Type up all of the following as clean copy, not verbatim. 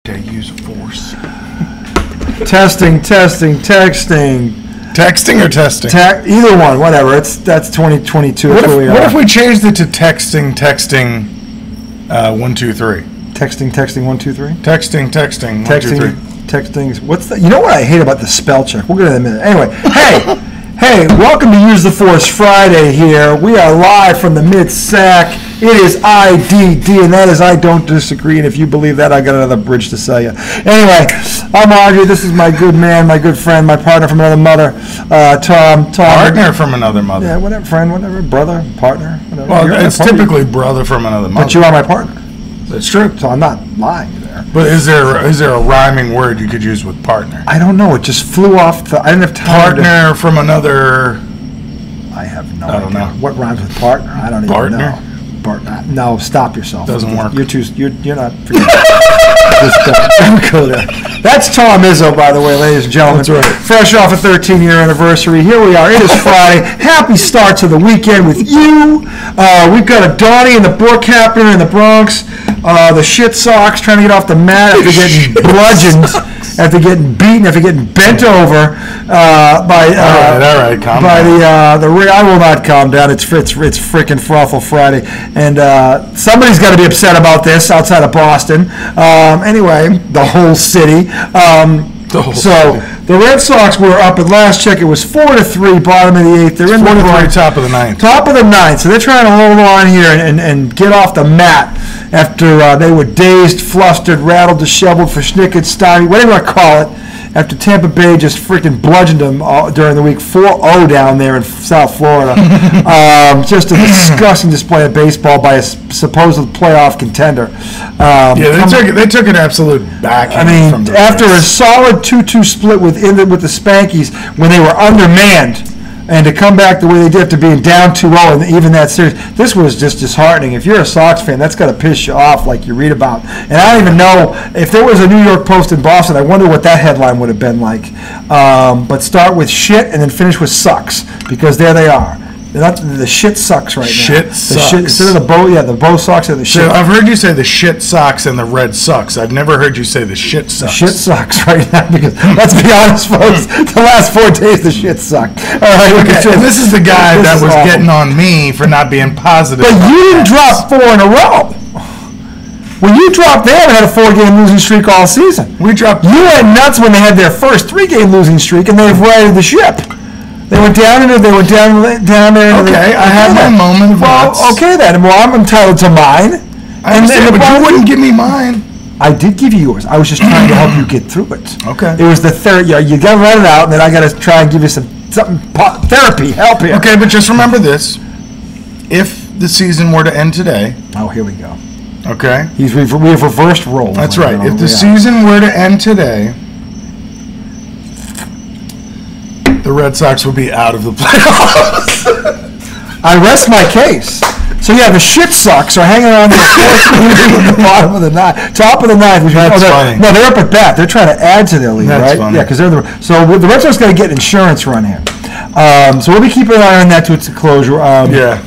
They use force. Testing. Texting or testing? Either one, whatever. That's 2022. What if we changed it to texting 1 2 3? Texting 1 2 3? Texting 1 2 3. Texting. What's that? You know what I hate about the spell check? We'll get to that in a minute. Anyway, hey, welcome to Use the Force Friday here. We are live from the mid-sack. It is IDD, and that is I don't disagree. And if you believe that, I got another bridge to sell you. Anyway, I'm Audrey. This is my good man, my good friend, my partner from another mother, Tom. Partner from another mother. Yeah, whatever, friend, whatever, brother, partner, whatever. Well, it's typically brother from another mother. But you are my partner. That's true. So I'm not lying there. But is there a rhyming word you could use with partner? I don't know. It just flew off. I didn't have time. Partner from another. I have no I don't idea. know. What rhymes with partner? I don't even Partner? know. No, stop yourself. Doesn't work. You're not. Just go there. That's Tom Izzo, by the way, ladies and gentlemen. That's right. Fresh off a 13-year anniversary. Here we are. It is Friday. Happy start to the weekend with you. We've got a Donnie in the book happening in the Bronx. The shit socks trying to get off the mat after getting bludgeoned, after getting beaten, after getting bent over by. All right, calm down. The I will not calm down. It's freaking Frothel Friday, and somebody's got to be upset about this outside of Boston. Anyway, the whole city. The Red Sox were up at last check. It was 4-3, bottom of the eighth. They're in 4-3, top of the ninth. Top of the ninth. So they're trying to hold on here and get off the mat after they were dazed, flustered, rattled, disheveled, verschnicket, stymied, whatever you want to call it. After Tampa Bay just freaking bludgeoned them during the week, 4-0 down there in South Florida. Just a disgusting display of baseball by a supposed playoff contender. They took an absolute backhand. From the after Rays. a solid 2-2 split with the Spankies when they were undermanned, and to come back the way they did after being down 2-0 and even that series, this was just disheartening. If you're a Sox fan, that's got to piss you off like you read about. And I don't even know, if there was a New York Post in Boston, I wonder what that headline would have been like. But start with shit and then finish with sucks, because there they are. The shit sucks right now. Shit sucks. Instead of the Bo Sox are the shit. So I've heard you say the shit sucks and the red sucks. I've never heard you say the shit sucks. The shit sucks right now, because let's be honest, folks, the last 4 days the shit sucked. All right, okay, and this is the guy that was awful. Getting on me for not being positive. But you didn't drop 4 in a row. When you dropped, they haven't had a 4-game losing streak all season. You went nuts when they had their first 3-game losing streak, and they've righted the ship. They went down there. Okay, I had my moment of nuts. Okay then. Well, I'm entitled to mine. I understand, but you wouldn't give me mine. I did give you yours. I was just trying to help you get through it. Okay. It was the third. You got to let it out, and then I got to try and give you something therapy, help here. Okay, but just remember this: if the season were to end today. Oh, here we go. Okay. We have reversed roles. That's right. If the season were to end today, the Red Sox would be out of the playoffs. I rest my case. So yeah, the shit sucks are hanging on to the fourth at the bottom of the ninth, top of the ninth. That's funny. No, they're up at bat. They're trying to add to their lead, right? Funny. Yeah, because they're the Red Sox got to get insurance run here. So we'll be keeping an eye on that to its closure. Yeah.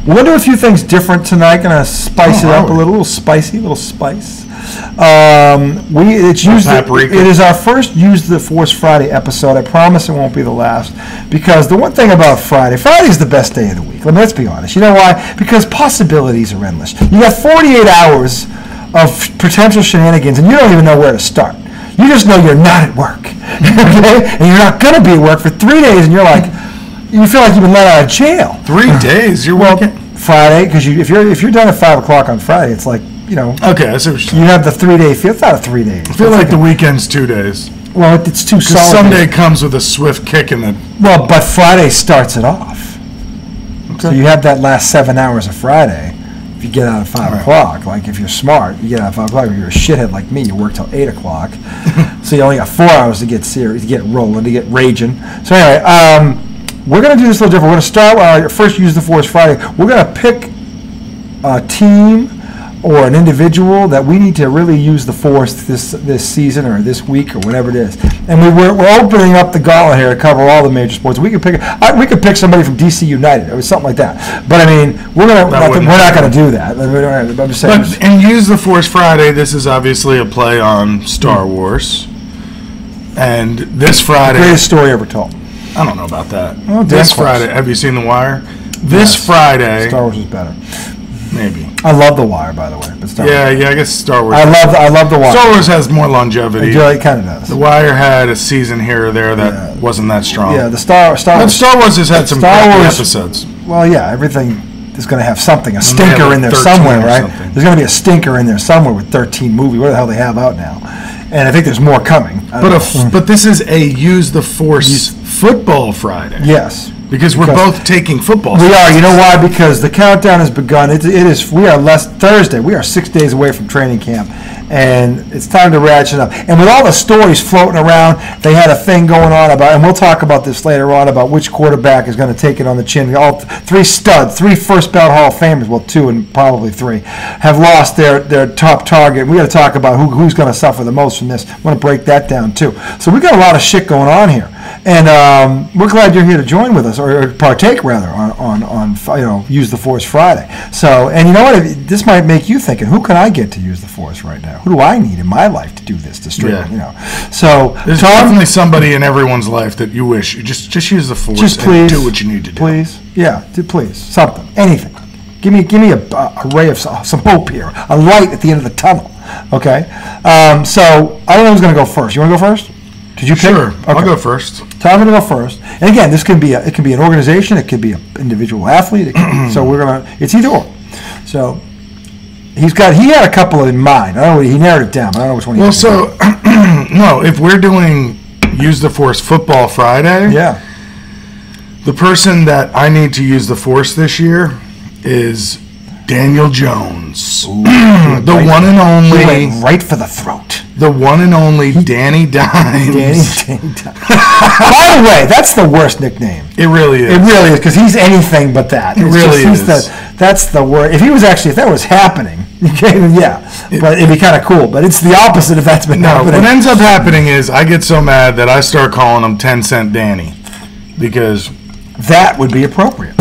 We're going to do a few things different tonight. Going to spice it up a little spicy, a little spice. It is our first Use the Force Friday episode. I promise it won't be the last, because the one thing about Friday is the best day of the week. Let's be honest. You know why? Because possibilities are endless. You got 48 hours of potential shenanigans, and you don't even know where to start. You just know you're not at work, okay? And you're not going to be at work for 3 days, and you feel like you've been let out of jail. 3 days? You're working Friday, because if you're done at 5 o'clock on Friday, it's like, okay, I see what you're saying. You have the 3-day feel. It's not a 3 days. I feel like the weekend's 2 days. Well, it's too solid. Sunday comes with a swift kick in the. Well, but Friday starts it off. Okay. So you have that last 7 hours of Friday. If you get out at 5 o'clock, like if you're smart, you get out at 5 o'clock. If you're a shithead like me, you work till 8 o'clock. So you only got 4 hours to get serious, to get rolling, to get raging. So anyway, we're going to do this a little different. We're going to start first Use the Force Friday. We're going to pick a team or an individual that we need to really use the force this season or this week or whatever it is. And we're opening up the gauntlet here to cover all the major sports. We could pick somebody from DC United or something like that. But I mean, we're not going to do that. I'm just saying. But in Use the Force Friday, this is obviously a play on Star Wars. And this Friday, the greatest story ever told. I don't know about that. Oh, this Friday, have you seen The Wire? This Friday, Star Wars is better. Maybe. I love The Wire, by the way. But I guess Star Wars. I love The Wire. Star Wars has more longevity. It kind of does. The Wire had a season here or there that wasn't that strong. Yeah, Star Wars has had some episodes. Well, yeah, everything is going to have something, a stinker in there somewhere, right? There's going to be a stinker in there somewhere with 13 movies. What the hell they have out now? And I think there's more coming. But this is a Use the Force Football Friday. Yes. Because we're both taking football. We are. You know why? Because the countdown has begun. We are Thursday. We are 6 days away from training camp, and it's time to ratchet up. And with all the stories floating around, they had a thing going on about, and we'll talk about this later on, about which quarterback is going to take it on the chin. All three first ballot Hall of Famers, well, 2 and probably 3, have lost their top target. We got to talk about who's going to suffer the most from this. I want to break that down too. So we got a lot of shit going on here, and we're glad you're here to join with us. Or partake rather on Use the Force Friday. So, and you know what? This might make you thinking, who can I get to use the Force right now? Who do I need in my life to do this? To straighten, So, there's definitely somebody in everyone's life that you wish just use the Force. Just please do what you need to do. Please, please, something, anything. Give me a ray of some hope here, a light at the end of the tunnel. Okay. So I don't know who's going to go first. You want to go first? Did you pick? Sure. Okay. I'll go first. So I'm going to go first. And again, this can be it can be an organization, it could be an individual athlete. So it's either or. So he had a couple in mind. I don't know, he narrowed it down. But I don't know which one. No, if we're doing Use the Force Football Friday, the person that I need to use the Force this year is Daniel Jones, the one and only. He went right for the throat. The one and only Danny Dimes. Danny Dimes. By the way, that's the worst nickname. It really is. It really is, because he's anything but that. It really is. That's the word. If that was happening, but it'd be kind of cool. But it's the opposite if that's been happening. What ends up happening is I get so mad that I start calling him 10-cent Danny, because that would be appropriate.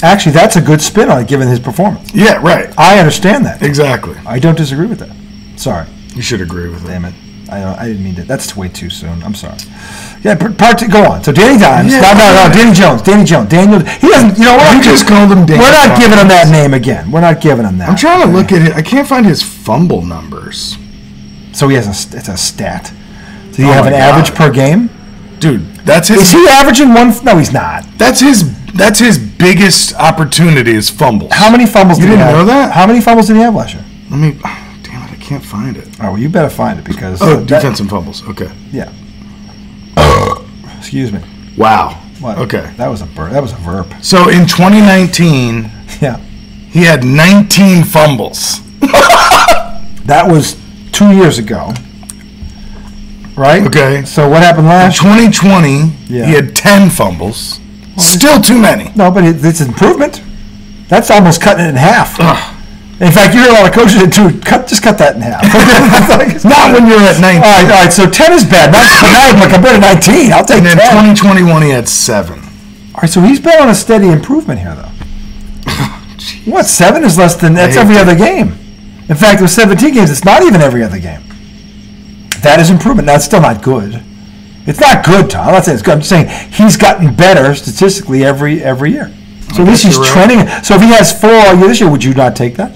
Actually, that's a good spin on it, given his performance. Yeah, right. I understand that. Exactly. I don't disagree with that. Sorry. You should agree with it. Damn it. I didn't mean to. That's way too soon. I'm sorry. Yeah, go on. So Danny Dimes. No, Danny Jones. Daniel. He doesn't. You know what? You just called him Danny. We're not giving him that name again. We're not giving him that. I'm trying to look at it. I can't find his fumble numbers. So he has it's a stat. Does he have an average per game? Dude, that's his. Is he averaging one? No, he's not. That's his biggest opportunity is fumbles. How many fumbles did he have? You didn't know that? How many fumbles did he have last year? Damn it, I can't find it. All right, well, you better find it because... defensive fumbles, okay. Yeah. Excuse me. Wow. What? Okay. That was a verb. So in 2019, he had 19 fumbles. That was 2 years ago. Right? Okay. So what happened last year? In 2020, he had 10 fumbles. Well, still too many. No, but it's improvement. That's almost cutting it in half. In fact, you hear a lot of coaches that do just cut that in half. Not when you're at 19. All right. So 10 is bad. Not compared to 19. I'll take 10. And then 2021, he had 7. All right. So he's been on a steady improvement here, though. What? 7 is less than that's every other game. In fact, with 17 games, it's not even every other game. That is improvement. That's still not good. It's not good, Tom. I'm not saying it's good. I'm just saying he's gotten better statistically every year. So at least he's trending. So if he has 4 all year this year, would you not take that?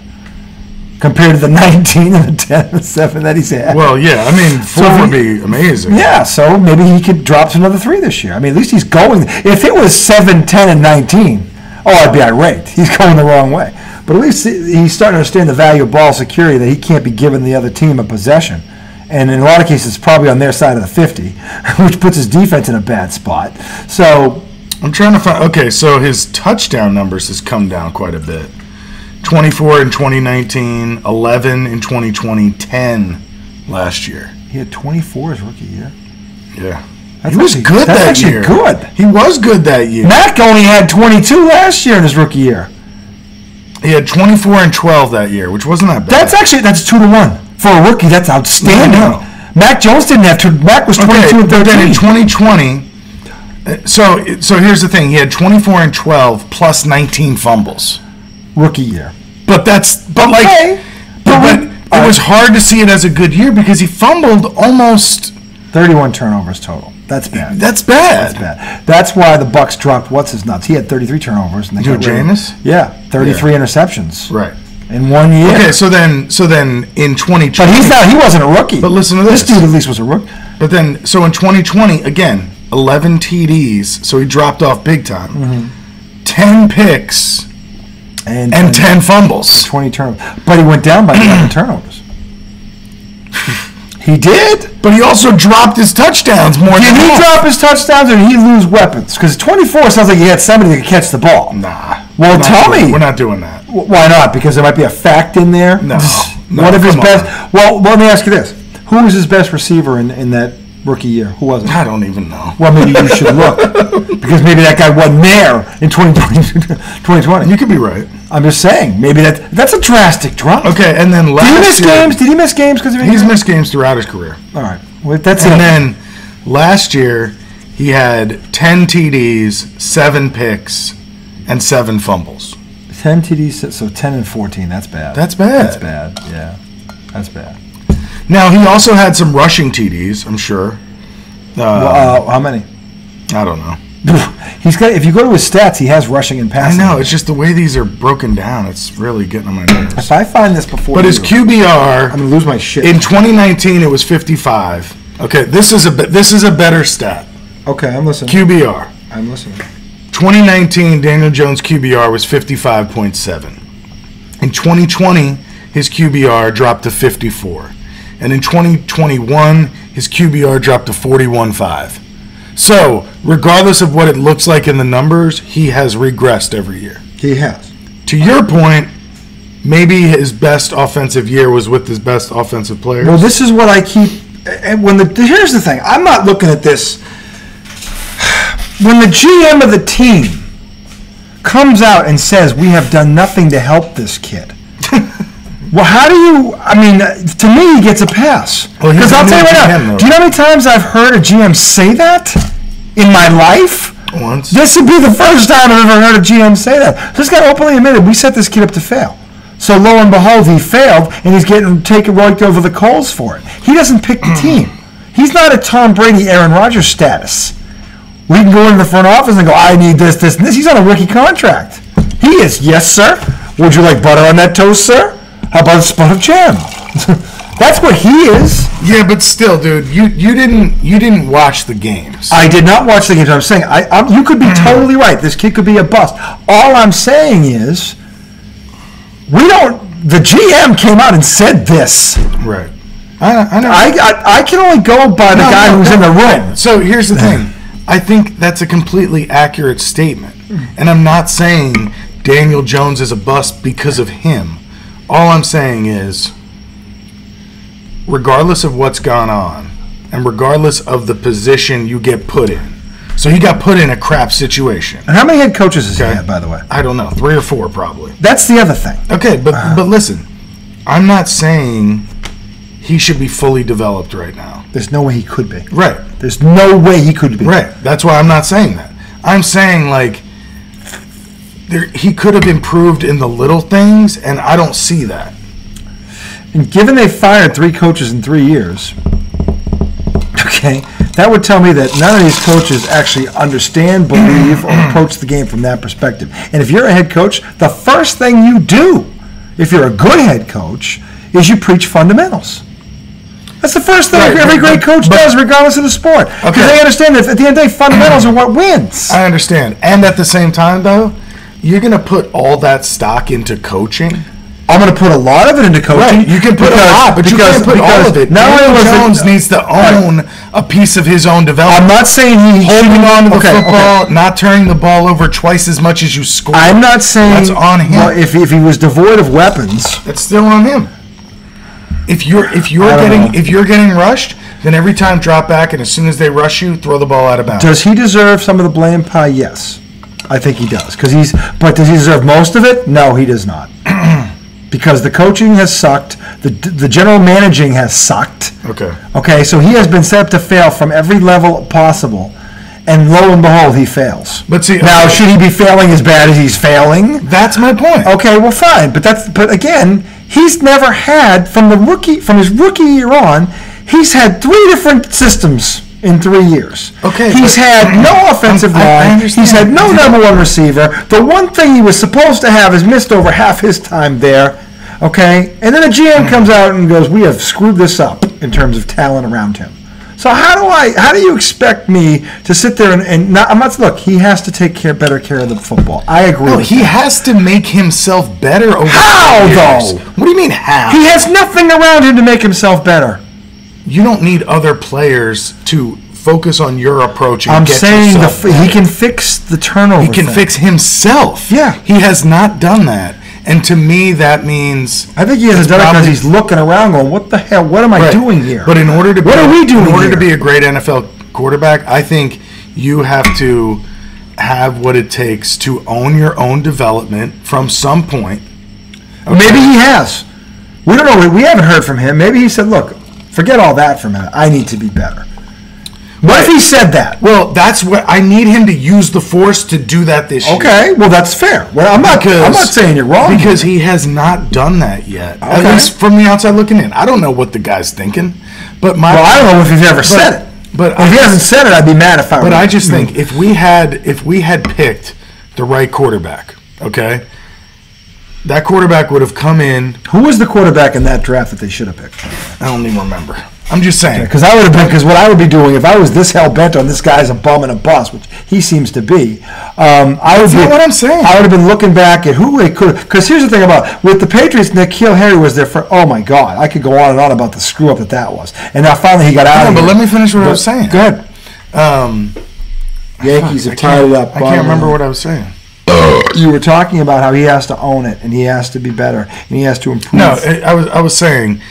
Compared to the 19 and the 10 and the 7 that he's had. Well, yeah. I mean, 4 would be amazing. Yeah, so maybe he could drop to another 3 this year. I mean, at least he's going. If it was 7, 10, and 19, I'd be irate. He's going the wrong way. But at least he's starting to understand the value of ball security, that he can't be giving the other team a possession. And in a lot of cases, it's probably on their side of the 50, which puts his defense in a bad spot. So I'm trying to find. Okay, so his touchdown numbers has come down quite a bit. 24 in 2019, 11 in 2020, 10 last year. He had 24 his rookie year. Yeah. He was good that year. Good. He was good that year. Mack only had 22 last year in his rookie year. He had 24 and 12 that year, which wasn't that bad. That's 2-1 for a rookie. That's outstanding. No. Mac Jones didn't have 2. Mac was 22 and 13. But then in 2020, so here's the thing: he had 24 and 12 plus 19 fumbles, rookie year. But it was hard to see it as a good year because he fumbled almost 31 turnovers total. That's bad. That's bad. That's why the Bucs dropped what's his nuts. He had 33 turnovers. And Jameis? Yeah, 33 interceptions. Right. In 1 year. Okay, so then in 2020. But he wasn't a rookie. But listen to this. This dude at least was a rookie. But then, so in 2020, again, 11 TDs, so he dropped off big time. Mm-hmm. 10 picks and 10 fumbles. 20 turnovers. But he went down by 11 turnovers. He did. But he also dropped his touchdowns more than Did he drop his touchdowns or did he lose weapons? Because 24 sounds like he had somebody that could catch the ball. Nah. Well, tell me. We're not doing that. Why not? Because there might be a fact in there? No. What if his best... Well, let me ask you this. Who was his best receiver in that rookie year? Who was it? I don't even know. Well, maybe you should look. Because maybe that guy wasn't there in 2020. You could be right. I'm just saying. Maybe that's a drastic drop. Okay, and then last year... Did he miss games? He's missed games throughout his career. All right. Well, that's it. And then last year, he had 10 TDs, 7 picks, and 7 fumbles. 10 TDs, so 10 and 14. That's bad. That's bad. That's bad, yeah. That's bad. Now, he also had some rushing TDs, I'm sure. How many? I don't know. He's got. If you go to his stats, he has rushing and passing. I know. It's just the way these are broken down. It's really getting on my nerves. If I find this before, but his QBR, I'm gonna lose my shit. In 2019, it was 55. Okay, this is a better stat. Okay, I'm listening. QBR. I'm listening. 2019, Daniel Jones' QBR was 55.7. In 2020, his QBR dropped to 54, and in 2021, his QBR dropped to 41.5. So, regardless of what it looks like in the numbers, he has regressed every year. He has. To your point, maybe his best offensive year was with his best offensive players. Well, this is what I keep. Here's the thing. I'm not looking at this. When the GM of the team comes out and says we have done nothing to help this kid. Well, how do you? I mean, to me, he gets a pass. Because I'll tell you right now. Do you know how many times I've heard a GM say that in my life? Once. This would be the first time I've ever heard a GM say that. This guy openly admitted we set this kid up to fail. So lo and behold, he failed, and he's getting taken right over the coals for it. He doesn't pick the team. He's not at Tom Brady, Aaron Rodgers status. We can go into the front office and go, I need this, this, and this. He's on a rookie contract. He is, yes, sir. Would you like butter on that toast, sir? How about a spot of jam? That's what he is. Yeah, but still, dude, you didn't watch the games. I did not watch the games. I'm saying you could be totally right. This kid could be a bust. All I'm saying is the GM came out and said this. Right. I know. I can only go by the guy who's in the room. So here's the thing. I think that's a completely accurate statement. And I'm not saying Daniel Jones is a bust because of him. All I'm saying is, regardless of what's gone on, and regardless of the position you get put in, so he got put in a crap situation. And how many head coaches has he had, by the way? I don't know, 3 or 4 probably. That's the other thing. Okay, but listen, I'm not saying he should be fully developed right now. There's no way he could be. Right. There's no way he could be. Right. That's why I'm not saying that. I'm saying, like, he could have improved in the little things, and I don't see that. And given they fired 3 coaches in 3 years, okay, that would tell me that none of these coaches actually understand, believe, or approach the game from that perspective. And if you're a head coach, the first thing you do, if you're a good head coach, is you preach fundamentals. That's the first thing every great coach does, regardless of the sport. Because they understand that at the end of the day, fundamentals are what wins. I understand. And at the same time, though, you're going to put all that stock into coaching? I'm going to put a lot of it into coaching. Right. You can put a lot, but you can't put all of it. Daniel Jones needs to own a piece of his own development. I'm not saying he's holding on to the football, not turning the ball over twice as much as you score. I'm not saying that's on him. Well, if he was devoid of weapons, it's still on him. If you're getting rushed, then every time drop back, and as soon as they rush you, throw the ball out of bounds. Does he deserve some of the blame pie? Yes. I think he does. But does he deserve most of it? No, he does not. Because the coaching has sucked. The general managing has sucked. Okay, so he has been set up to fail from every level possible. And lo and behold, he fails. But see, now, should he be failing as bad as he's failing? That's my point. Okay, well, fine. But again, he's never had from his rookie year on. He's had 3 different systems in 3 years. Okay, he's had no offensive line. He's had no number 1 receiver. The one thing he was supposed to have is missed over half his time there. Okay, and then the GM comes out and goes, "We have screwed this up in terms of talent around him." So how do you expect me to sit there and not? Look, he has to take better care of the football. I agree. No, he has to make himself better over how years. Though? What do you mean how? He has nothing around him to make himself better. You don't need other players to focus on your approach and I'm get saying yourself he can fix the turnover. He can thing. fix himself. Yeah. He has not done that. And to me, that means... I think he hasn't done it because he's looking around going, what the hell? What am I doing here? But in order to what are we doing in order here? to be a great NFL quarterback, I think you have to have what it takes to own your own development from some point. Okay. Maybe he has. We don't know. We haven't heard from him. Maybe he said, look, forget all that for a minute. I need to be better. What if he said that? Well, that's what I need him to use the force to do that this year. Okay, well that's fair. Well, I'm not saying you're wrong. Because he has not done that yet. Okay. At least from the outside looking in. I don't know what the guy's thinking. But I don't know if he's ever said it. But if he hasn't said it, I'd be mad if I were. But I just think if we had picked the right quarterback, okay? That quarterback would have come in. Who was the quarterback in that draft that they should have picked? I don't even remember. I'm just saying. Because what I would be doing if I was this hell bent on this guy's a bum and a bust, which he seems to be. That's not what I'm saying. I would have been looking back at who they could. Because here's the thing about with the Patriots, N'Keal Harry was there for. Oh my God, I could go on and on about the screw up that was. And now finally he got out of it. But let me finish what I was saying. Go ahead. Yankees have tied it up. I can't remember what I was saying. You were talking about how he has to own it and he has to be better and he has to improve. No, I was saying.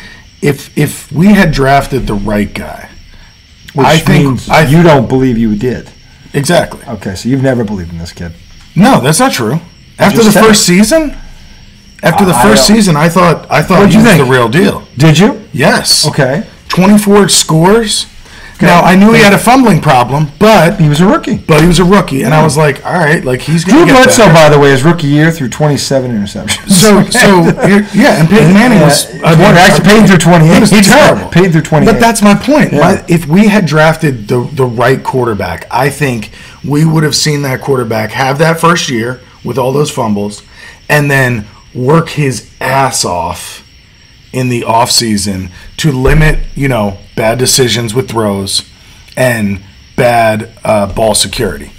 If we had drafted the right guy, which means you don't believe you did. Exactly. Okay, so you've never believed in this kid. No, that's not true. After the first season, I thought he was the real deal. Did you? Yes. Okay. 24 scores. Okay. Now, I knew he had a fumbling problem, but... He was a rookie. And I was like, all right, like, he's going to get Drew Bledsoe, by the way, his rookie year threw 27 interceptions. And Peyton Manning was... actually, Peyton threw 28. He's terrible. Peyton threw 28. But that's my point. Yeah. If we had drafted the right quarterback, I think we would have seen that quarterback have that first year with all those fumbles and then work his ass off in the offseason to limit, bad decisions with throws and bad ball security,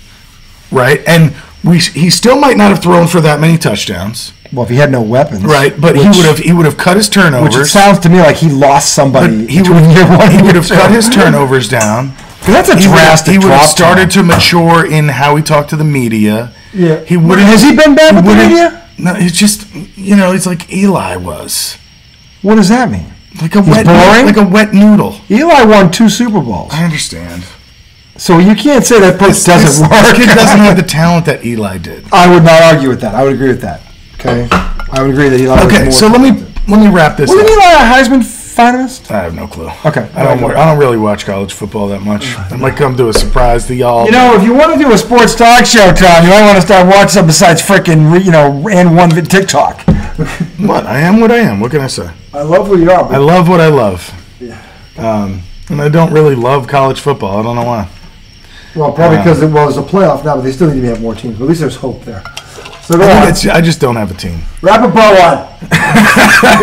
right? And he still might not have thrown for that many touchdowns. Well, if he had no weapons, right? But he would have cut his turnovers. Which it sounds to me like he lost somebody. He would have cut his turnovers down. That's a drastic. He would have started to mature in how he talked to the media. Yeah. Has he been bad with the media? No, it's just it's like Eli was. What does that mean? Like a wet noodle. Eli won 2 Super Bowls. I understand. So you can't say that place doesn't work. This kid doesn't have the talent that Eli did. I would not argue with that. I would agree with that. Okay, I would agree that Eli. Okay, was so let me wrap this. Wasn't Eli a Heisman finalist? I have no clue. Okay, I don't really watch college football that much. I might come to a surprise to y'all. If you want to do a sports talk show, Tom, you might want to start watching something besides freaking and one TikTok. What? I am what I am. What can I say? I love who you are. I love what I love. Yeah. And I don't really love college football. I don't know why. Well, probably because it was a playoff now, but they still need to have more teams. But at least there's hope there. So I just don't have a team. Wrap a bow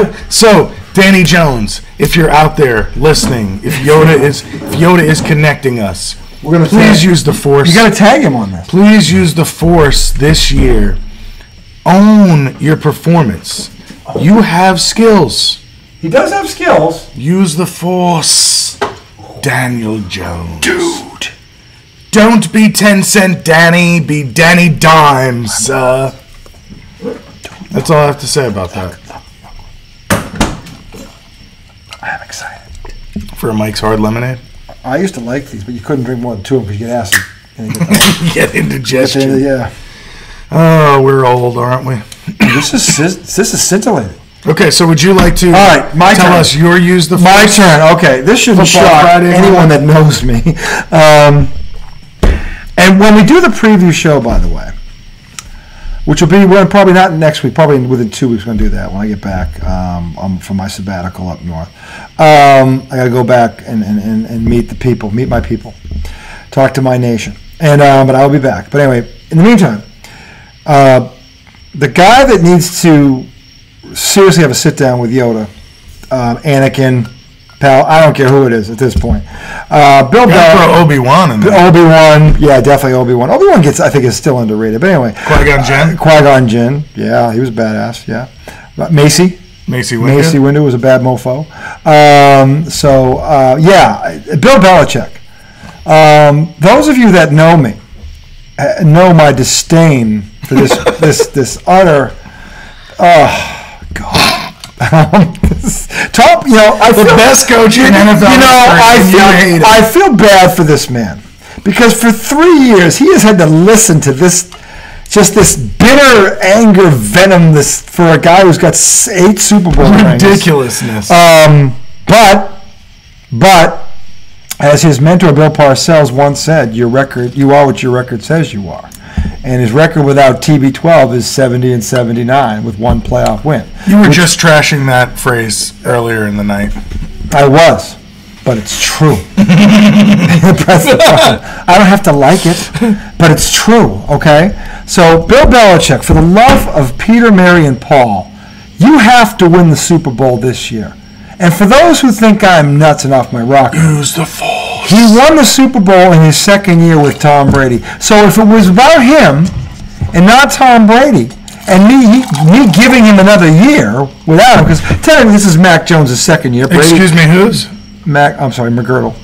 on. So, Danny Jones, if you're out there listening, if Yoda is connecting us, please use the force. You got to tag him on this. Please use the force this year. Own your performance. You have skills. He does have skills. Use the force, Daniel Jones. Dude. Don't be 10-cent Danny, be Danny Dimes. That's all I have to say about that. I'm excited. For a Mike's Hard Lemonade? I used to like these, but you couldn't drink more than 2 of them because you get acid. Get indigestion. Yeah. Oh, we're old, aren't we? This is scintillating. Okay, so would you like to tell us your use the force? My turn. Okay, this shouldn't shock anyone that knows me. And when we do the preview show, by the way, which will be probably not next week, probably within 2 weeks, we're going to do that when I get back from my sabbatical up north. I got to go back and meet the people, meet my people, talk to my nation. But I'll be back. But anyway, in the meantime, the guy that needs to seriously have a sit down with Yoda, Anakin, Pal, I don't care who it is at this point. Bill Belichick. Obi-Wan in there. Obi-Wan, yeah, definitely Obi-Wan. Obi-Wan I think is still underrated. But anyway. Qui-Gon Jinn, yeah, he was badass, yeah. Mace Windu was a bad mofo. Bill Belichick. Those of you that know me know my disdain for this utter, oh, God. The best coach in NFL. I feel bad for this man because for 3 years he has had to listen to this bitter anger venom for a guy who's got 8 Super Bowl rings. Ridiculousness. But as his mentor Bill Parcells once said, you are what your record says you are. And his record without TB12 is 70-79 with 1 playoff win. You were just trashing that phrase earlier in the night. I was, but it's true. That's the problem. I don't have to like it, but it's true, okay? So, Bill Belichick, for the love of Peter, Mary, and Paul, you have to win the Super Bowl this year. And for those who think I'm nuts and off my rocker, use the force. He won the Super Bowl in his second year with Tom Brady. So if it was about him and not Tom Brady and me giving him another year without him, because technically this is Mac Jones' second year. Brady, excuse me, who's? I'm sorry, McGurtle,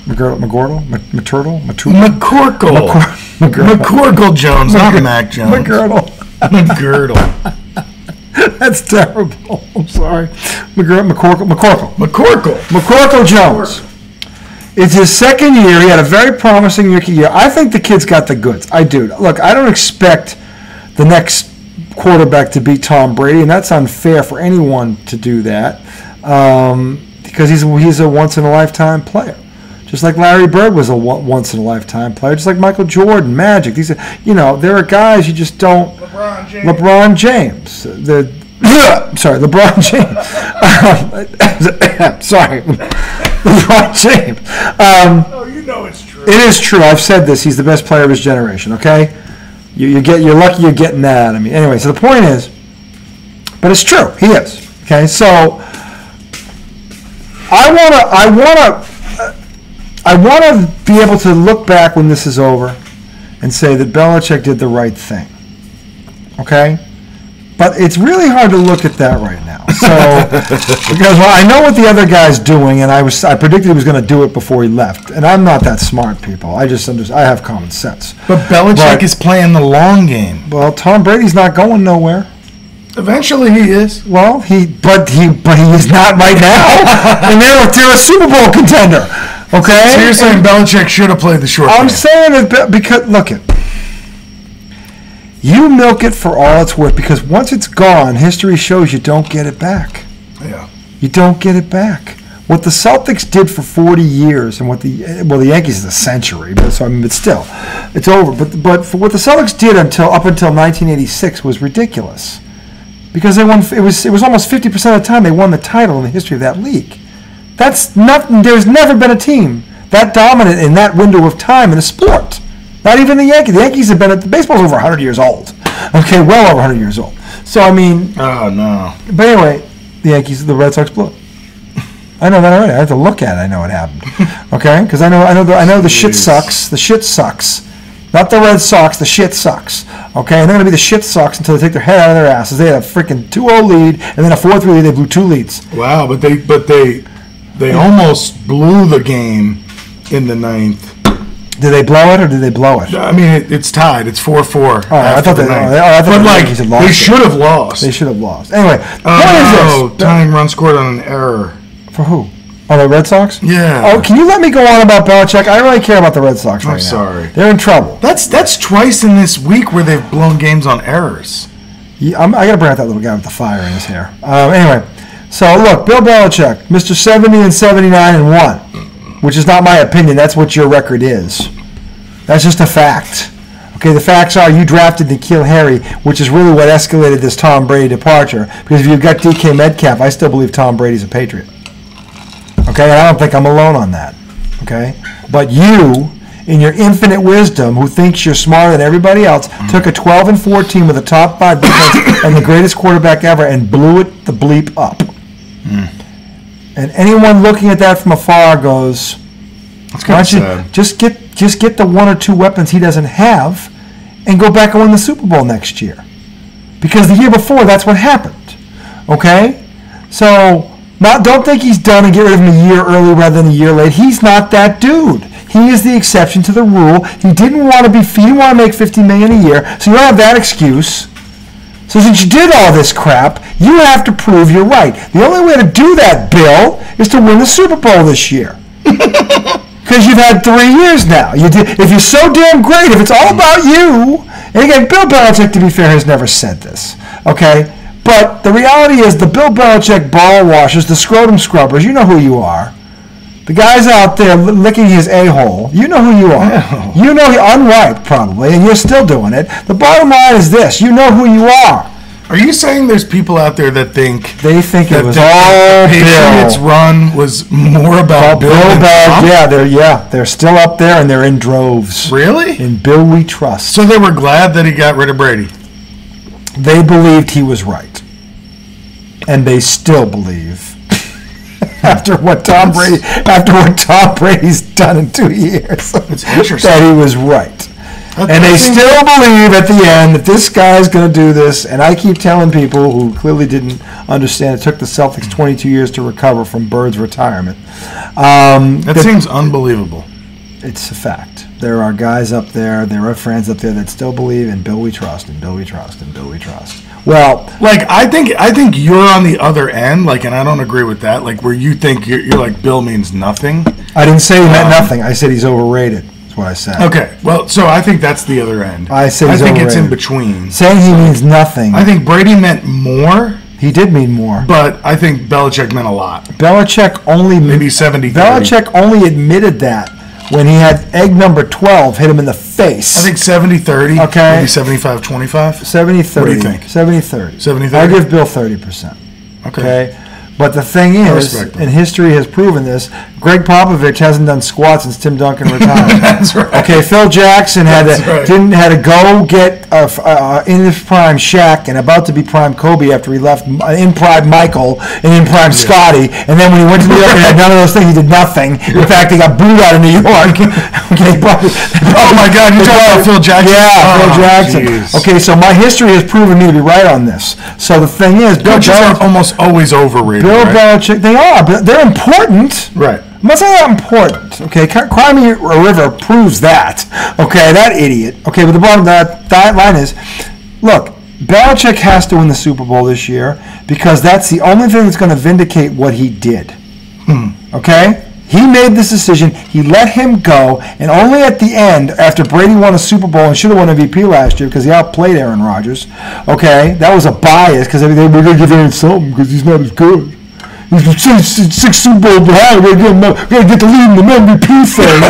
Jones, not Mac Jones. McGurtle. That's terrible. I'm sorry. McCorkle Jones. It's his second year. He had a very promising rookie year. I think the kid's got the goods. I do. Look, I don't expect the next quarterback to beat Tom Brady, and that's unfair for anyone to do that because he's a once-in-a-lifetime player. Just like Larry Bird was a once-in-a-lifetime player, just like Michael Jordan, Magic. These are, there are guys you just don't. LeBron James. LeBron James. Sorry. LeBron James. It's true. It is true. I've said this. He's the best player of his generation, okay? You're lucky you're getting that out of me. Anyway, so the point is, but it's true. He is. Okay, so I want to be able to look back when this is over and say that Belichick did the right thing. Okay? But it's really hard to look at that right now. So, because I know what the other guy's doing, and I predicted he was going to do it before he left. And I'm not that smart, people. I have common sense. But Belichick is playing the long game. Well, Tom Brady's not going nowhere. Eventually he is. Well, but he is not right now. And they're a Super Bowl contender. Okay? So you're saying Belichick should have played the short game? I'm saying it because, look it. You milk it for all it's worth because once it's gone, history shows you don't get it back. Yeah. You don't get it back. What the Celtics did for 40 years and the Yankees is a century, but still, it's over. But for what the Celtics did up until 1986 was ridiculous because they won. It was almost 50% of the time they won the title in the history of that league. That's nothing. There's never been a team that dominant in that window of time in a sport. Not even the Yankees. The Yankees have been baseball's over 100 years old. Okay, well over 100 years old. So I mean. Oh no. But anyway, the Red Sox blew it. I know that already. I have to look at it. I know what happened. Okay, because I know the shit sucks. The shit sucks. Not the Red Sox. The shit sucks. Okay, and they're gonna be the shit sucks until they take their head out of their asses. They had a freaking 2-0 lead, and then a 4-3 lead. They blew 2 leads. Wow, but they almost blew the game in the 9th. Did they blow it or did they blow it? I mean, it's tied. It's 4-4. Oh, I thought they should have lost. They should have lost. Anyway, what is this? Tying run scored on an error. For who? Oh, the Red Sox? Yeah. Oh, can you let me go on about Belichick? I really care about the Red Sox right now. I'm sorry. They're in trouble. That's twice in this week where they've blown games on errors. Yeah, I got to bring out that little guy with the fire in his hair. Anyway, so look, Bill Belichick, Mr. 70 and 79 and 1, which is not my opinion. That's what your record is. That's just a fact. Okay, the facts are you drafted N'Keal Harry, which is really what escalated this Tom Brady departure. Because if you've got DK Metcalf, I still believe Tom Brady's a Patriot. Okay, and I don't think I'm alone on that. Okay, but you, in your infinite wisdom, who thinks you're smarter than everybody else, took a 12-4 team with a top 5 defense and the greatest quarterback ever and blew it the bleep up. And anyone looking at that from afar goes, That's kind of sad. Just get the 1 or 2 weapons he doesn't have and go back and win the Super Bowl next year. Because the year before, that's what happened. Okay? So, don't think he's done and get rid of him a year early rather than a year late. He's not that dude. He is the exception to the rule. He didn't want to make $50 million a year, so you don't have that excuse. So since you did all this crap, you have to prove you're right. The only way to do that, Bill, is to win the Super Bowl this year. Because you've had 3 years now. If you're so damn great, if it's all about you, and again, Bill Belichick, to be fair, has never said this, okay? But the reality is the Bill Belichick ball washers, the scrotum scrubbers, you know who you are. The guys out there licking his a-hole, you know who you are. Yeah. You know you're unripe, probably, and you're still doing it. The bottom line is this. You know who you are. Are you saying there's people out there that think it was all Patriots Bill. Run was more about Bill than Trump? They're still up there and they're in droves. Really? In Bill we trust. So they were glad that he got rid of Brady. They believed he was right, and they still believe. After what Tom Brady's done in 2 years, it's interesting that he was right. And they still believe at the end that this guy's going to do this. And I keep telling people who clearly didn't understand, it took the Celtics 22 years to recover from Bird's retirement. That seems unbelievable. It's a fact. There are guys up there, there are friends up there that still believe in Bill we trust, and Bill we trust, and Bill we trust. Well, I think you're on the other end, and I don't agree with that. Where you think you're like Bill means nothing. I didn't say he meant nothing. I said he's overrated. What I said. Okay, well, so I think that's the other end. I think it's in between. Saying he means nothing. I think Brady meant more. He did mean more. But I think Belichick meant a lot. Belichick only... Maybe 70-30. Belichick only admitted that when he had egg number 12 hit him in the face. I think 70-30. Okay. Maybe 75-25. 70-30. What do you think? 70-30. 70-30. I give Bill 30%. Okay. But the thing is, and history has proven this, Greg Popovich hasn't done squat since Tim Duncan retired. That's right. Okay, Phil Jackson had to go get in his prime Shaq and about to be prime Kobe after he left in prime Michael and in prime Scotty. And then when he went to New York and had none of those things, he did nothing. In fact, he got booed out of New York. Oh my God, you're talking about Phil Jackson? Yeah, Phil Jackson. Geez. Okay, so my history has proven me to be right on this. So the thing is, coaches are almost always overrated. Bill Belichick, they are, but they're important. Right. I'm not saying they're important. Okay, Cry Me a River proves that. Okay, that idiot. Okay, but the bottom of that line is, look, Belichick has to win the Super Bowl this year because that's the only thing that's going to vindicate what he did. Okay? He made this decision. He let him go, and only at the end, after Brady won a Super Bowl and should have won MVP last year because he outplayed Aaron Rodgers. Okay, that was a bias because we're going to give Aaron something because he's not as good. He's 6 Super Bowl behind. We're going to get the lead in the MVP thing.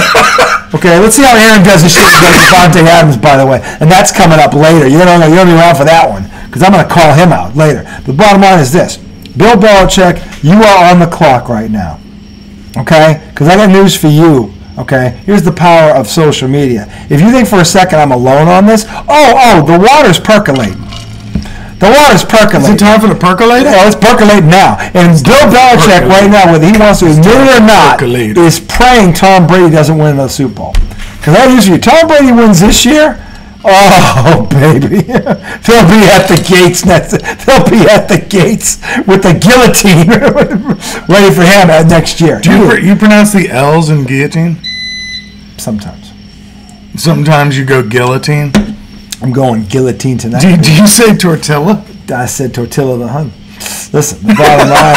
Okay, let's see how Aaron does this shit against Devontae Adams, by the way, and that's coming up later. You don't be around for that one because I'm going to call him out later. The bottom line is this: Bill Belichick, you are on the clock right now. Okay? Because I got news for you. Okay? Here's the power of social media. If you think for a second I'm alone on this, the water's percolating. The water's percolating. Is it time for the percolator? Yeah, it's percolating now. And Bill Belichick right now, whether he wants to admit it or not, is praying Tom Brady doesn't win another Super Bowl. Because I use you. Tom Brady wins this year, oh, baby. They'll be at the gates. They'll be at the gates with the guillotine ready for him next year. Do you pronounce the L's in guillotine? Sometimes. Sometimes you go guillotine? I'm going guillotine tonight. Do you say tortilla? I said tortilla the hun. Listen, the bottom line.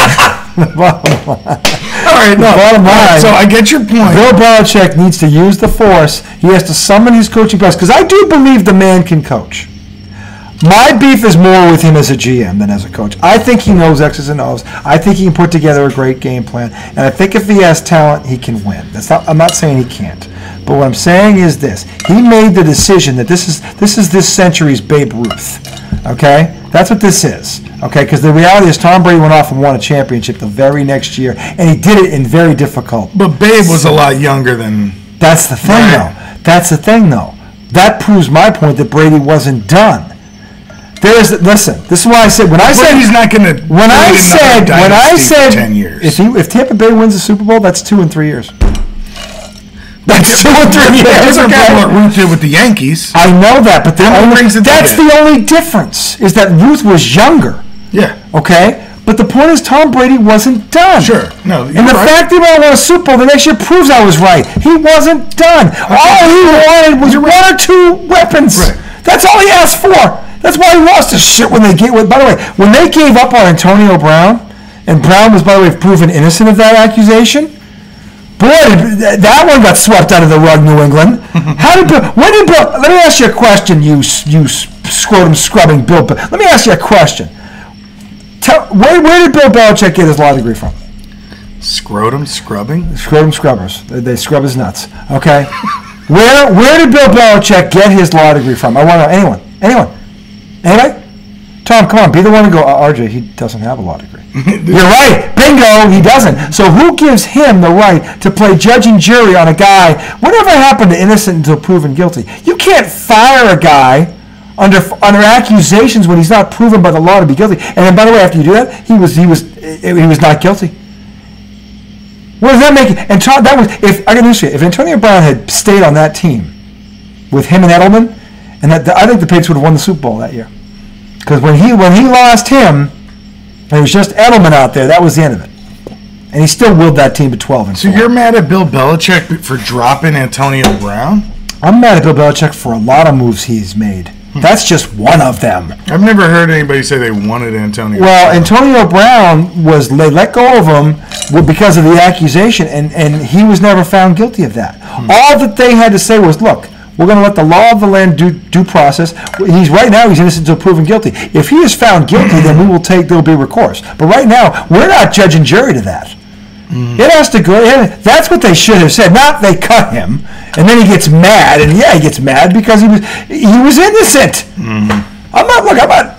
right, no. Bottom line. So I get your point. Bill Belichick needs to use the force. He has to summon his coaching class because I do believe the man can coach. My beef is more with him as a GM than as a coach. I think he knows X's and O's. I think he can put together a great game plan. And I think if he has talent, he can win. I'm not saying he can't. But what I'm saying is this. He made the decision that this is this century's Babe Ruth. Okay? That's what this is. Okay? Because the reality is Tom Brady went off and won a championship the very next year. And he did it in very difficult. But Babe was a lot younger than... That's the thing, though. That proves my point that Brady wasn't done. Listen. This is why I said he's not going to. When I said 10 years. If Tampa Bay wins the Super Bowl, that's 2 and 3 years. That's 2 and 3 years. That's okay. What Ruth did with the Yankees. I know that, but that's the only difference is that Ruth was younger. Yeah. Okay. But the point is, Tom Brady wasn't done. Sure. No. And the fact that he won a Super Bowl the next year proves I was right. He wasn't done. All he wanted was 1 or 2 weapons. Right. That's all he asked for. That's why he lost his shit when they gave. By the way, when they gave up on Antonio Brown, and Brown was, by the way, proven innocent of that accusation, boy, that one got swept out of the rug, New England. Let me ask you a question, you scrotum scrubbing Bill. Let me ask you a question. Where did Bill Belichick get his law degree from? Scrotum scrubbing? Scrotum scrubbers. They scrub his nuts. Okay. Where did Bill Belichick get his law degree from? I want to know. Anyone? Anyway, Tom, come on, be the one to go. RJ, he doesn't have a law degree. You're right. Bingo, he doesn't. So who gives him the right to play judge and jury on a guy? Whatever happened to innocent until proven guilty? You can't fire a guy under accusations when he's not proven by the law to be guilty. And then, by the way, after you do that, he was not guilty. What does that make? And Tom, I got news for you. If Antonio Brown had stayed on that team with him and Edelman. And I think the Patriots would have won the Super Bowl that year. Because when he lost him, and it was just Edelman out there, that was the end of it. And he still willed that team to 12-4. So you're mad at Bill Belichick for dropping Antonio Brown? I'm mad at Bill Belichick for a lot of moves he's made. That's just one of them. I've never heard anybody say they wanted Antonio Brown. Antonio Brown they let go of him because of the accusation, and he was never found guilty of that. All that they had to say was, look, we're going to let the law of the land due process. He's innocent until proven guilty. If he is found guilty, then there'll be recourse. But right now, we're not judge and jury to that. It has to go. That's what they should have said. Not they cut him, and then he gets mad. And he gets mad because he was innocent.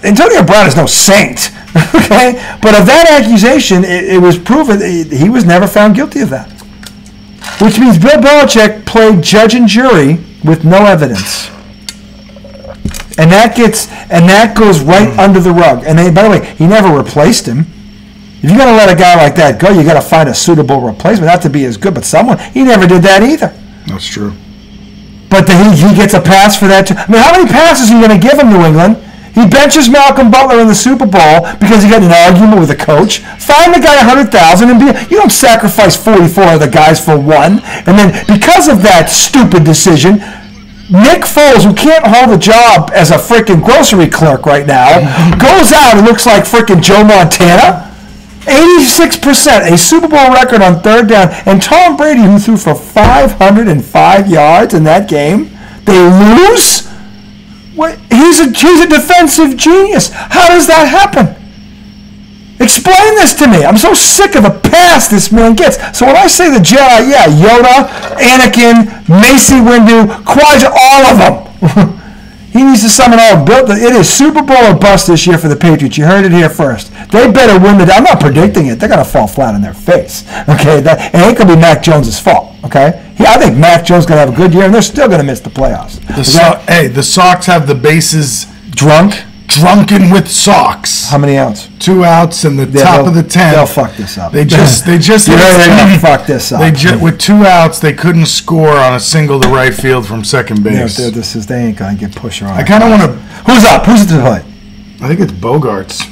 Antonio Brown is no saint, okay? But of that accusation, it was proven he was never found guilty of that. Which means Bill Belichick played judge and jury with no evidence, and that goes right under the rug. And by the way, he never replaced him. If you're going to let a guy like that go, you got to find a suitable replacement. Not to be as good, but someone. He never did that either. That's true. But he gets a pass for that too. I mean, how many passes are you going to give him, New England? He benches Malcolm Butler in the Super Bowl because he got in an argument with a coach. Find the guy $100,000 and you don't sacrifice 44 other guys for one. And then because of that stupid decision, Nick Foles, who can't hold a job as a freaking grocery clerk right now, goes out and looks like freaking Joe Montana. 86%, a Super Bowl record on third down. And Tom Brady, who threw for 505 yards in that game, they lose? He's a defensive genius. How does that happen? Explain this to me. I'm so sick of the pass this man gets. So when I say the Jedi, Yoda, Anakin, Mace Windu, Qui-Gon, all of them. He needs to summon all. It is Super Bowl or bust this year for the Patriots. You heard it here first. They better win I'm not predicting it. They're going to fall flat on their face. Okay, it ain't going to be Mac Jones' fault. Okay, I think Mac Jones is going to have a good year, and they're still going to miss the playoffs. The Sox have the bases drunken with socks. How many outs? 2 outs in the top of the 10th. They'll fuck this up. They just they're going to fuck this up. With 2 outs, they couldn't score on a single to right field from second base. They ain't going to get pushed around. I kind of want to. Who's up? Who's at the plate? I think it's Bogarts.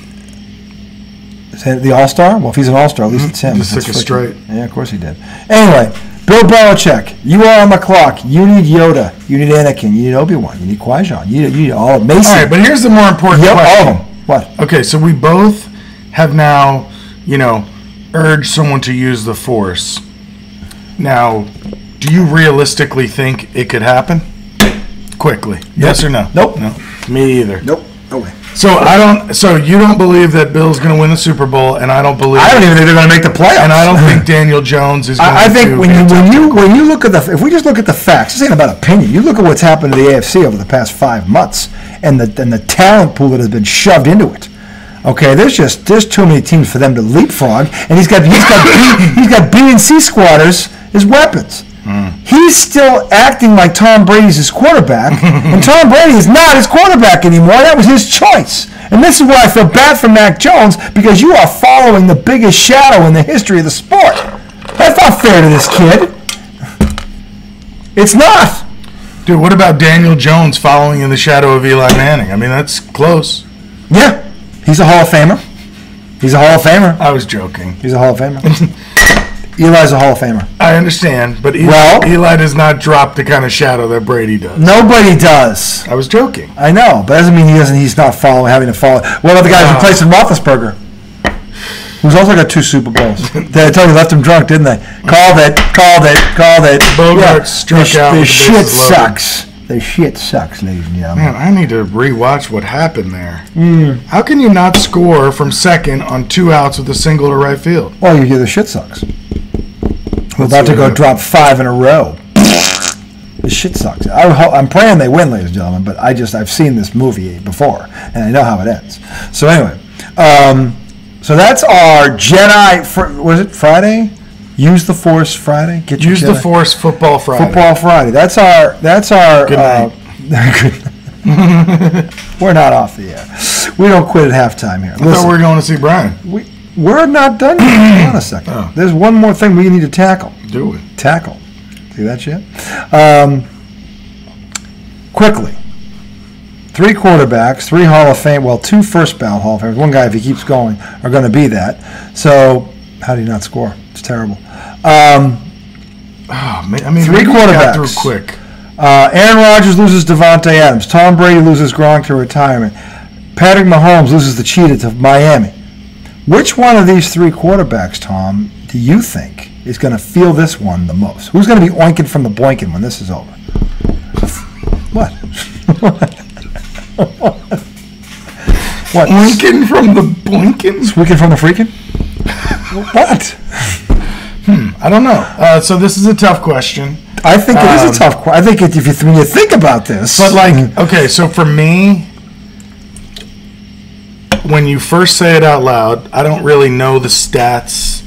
Is that the All-Star? Well, if he's an All-Star, at least it's him. Just took a straight. Yeah, of course he did. Anyway, Bill Belichick, you are on the clock. You need Yoda. You need Anakin. You need Obi-Wan. You need Qui-Gon. You need all of Mason. All right, but here's the more important question. All of them. What? Okay, so we both have now, urge someone to use the Force, now, do you realistically think it could happen? Quickly. Nope. Yes or no? Nope. No. Me either. Nope. No way. So you don't believe that Bill's going to win the Super Bowl, and I don't even think they're going to make the playoffs. And I don't think Daniel Jones is going to. I think when you look at if we just look at the facts, this ain't about opinion. You look at what's happened to the AFC over the past 5 months, and the talent pool that has been shoved into it. Okay, there's too many teams for them to leapfrog, and he's got B and C squatters as weapons. He's still acting like Tom Brady's his quarterback, and Tom Brady is not his quarterback anymore. That was his choice. And this is why I feel bad for Mac Jones, because you are following the biggest shadow in the history of the sport. That's not fair to this kid. It's not. Dude, what about Daniel Jones following in the shadow of Eli Manning? I mean, that's close. Yeah. He's a Hall of Famer. I was joking. He's a Hall of Famer. Eli's a Hall of Famer. I understand, but Eli does not drop the kind of shadow that Brady does. Nobody does. I was joking. I know, but that doesn't mean he's not having to follow. What about the guys replacing Roethlisberger? Who's also got 2 Super Bowls. They totally left him drunk, didn't they? Called it. Bogart struck out. The shit sucks. The shit sucks, ladies and gentlemen. Man, I need to rewatch what happened there. How can you not score from second on 2 outs with a single to right field? Well, you hear the shit sucks. We're about to go drop 5 in a row. The shit sucks. I'm praying they win, ladies and gentlemen, but I've seen this movie before, and I know how it ends. So anyway, so that's our Jedi, was it Friday? Use the Force Friday. Use the Force Football Friday. Football Friday. That's our. Good night. We're not off the air. We don't quit at halftime here. I thought we were going to see Brian. We're not done yet. Hold on a second. Oh. There's one more thing we need to tackle. Do it. Tackle. See that shit? Quickly. 3 quarterbacks, 3 Hall of Fame, 2 first ballot Hall of Famers. One guy, if he keeps going, are going to be that. So, how do you not score? It's terrible. Man, 3 quarterbacks. Got through quick. Aaron Rodgers loses Devontae Adams. Tom Brady loses Gronk to retirement. Patrick Mahomes loses the cheetah to Miami. Which one of these 3 quarterbacks, Tom, do you think is going to feel this one the most? Who's going to be oinking from the boinking when this is over? What? What? Oinking from the boinking? Squeaking from the freaking? What? I don't know. So this is a tough question. I think it is a tough question. I think when you think about this. But okay, so for me, when you first say it out loud, I don't really know the stats.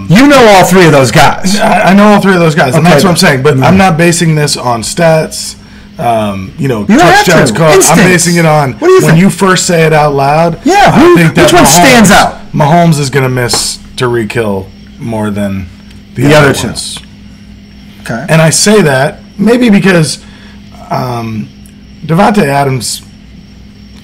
You know all 3 of those guys. I know all 3 of those guys, and that's what I'm saying. But I'm not basing this on stats. Touchdowns caught. I'm basing it on when you first say it out loud. Yeah, I think that which one stands out? Mahomes is going to miss Tyreek Hill more than the other 2. Okay. And I say that maybe because Devontae Adams,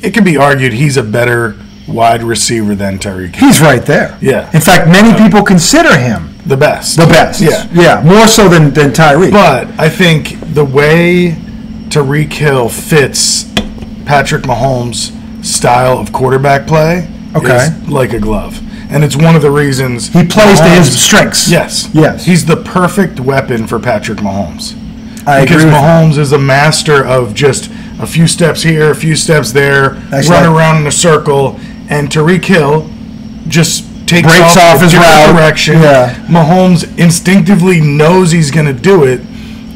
it can be argued he's a better wide receiver than Tyreek Hill. He's right there. Yeah. In fact, many people consider him the best. The best. Yeah. Yeah, more so than Tyreek. But I think the way Tyreek Hill fits Patrick Mahomes' style of quarterback play is like a glove. And it's one of the reasons he plays to his strengths. Yes. He's the perfect weapon for Patrick Mahomes. Because Mahomes is a master of just a few steps here, a few steps there, run around in a circle, and Tyreek Hill just breaks off his route direction. Yeah. Mahomes instinctively knows he's going to do it,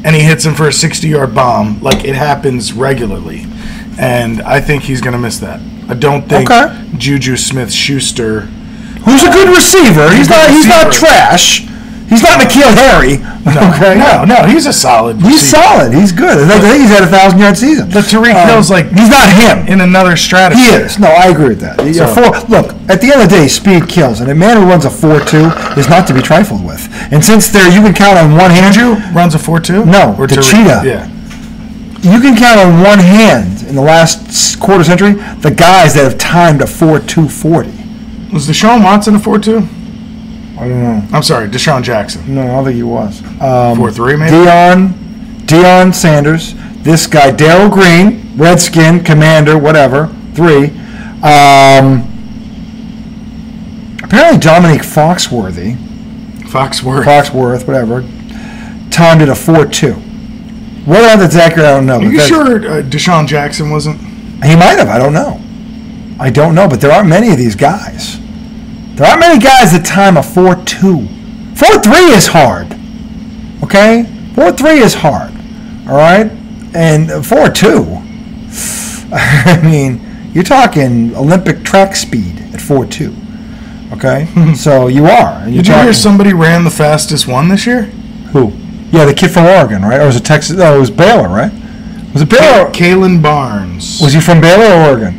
and he hits him for a 60-yard bomb. Like, it happens regularly. And I think he's going to miss that. I don't think Juju Smith-Schuster, who's a good receiver. He's not trash. He's not N'Keal Harry. No, he's a solid receiver. He's solid. He's good. I think he's had a 1,000-yard season. But Tyreek Hill's he's not him in another strategy. He is. No, I agree with that. Look, at the end of the day, speed kills, and a man who runs a 4.2 is not to be trifled with. And since you can count on one hand. Runs a 4.2? No, or the cheetah. Yeah. You can count on one hand in the last quarter century the guys that have timed a 4.240. Was Deshaun Watson a 4.2? I don't know. I'm sorry, Deshaun Jackson. No, I don't think he was. 4.3 maybe? Deion Sanders, this guy, Darryl Green, Redskin, Commander, whatever, 3. Patrick Apparently Dominique Foxworth, whatever, timed it a 4.2. Whether or not that's accurate, I don't know. Are you sure Deshaun Jackson wasn't? He might have. I don't know. But there aren't many of these guys. There aren't many guys that time a 4.2. 4.3 is hard. Okay? 4.3 is hard. All right? And 4.2, I mean, you're talking Olympic track speed at 4.2. Okay? So you are. Did you hear somebody ran the fastest one this year? Who? Yeah, the kid from Oregon, right? Or was it Texas? No, it was Baylor, right? Was it Baylor? Kalen Barnes. Was he from Baylor or Oregon?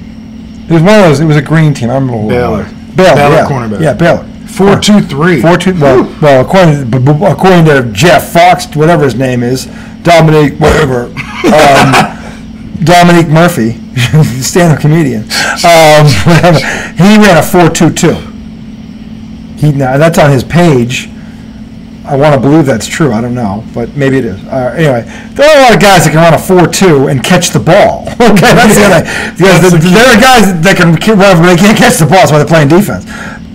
It was one of those. It was a green team. I remember. Baylor. Baylor, yeah. Cornerback. Yeah, Baylor. 4.23. 4.2. Well, according to Jeff Fox, whatever his name is, Dominique Murphy, stand-up comedian. Whatever. He ran a 4.22. That's on his page. I want to believe that's true. I don't know, but maybe it is. Anyway, there are a lot of guys that can run a 4.2 and catch the ball. Okay, that's the other. There are guys that can run, but they can't catch the ball. That's why they're playing defense.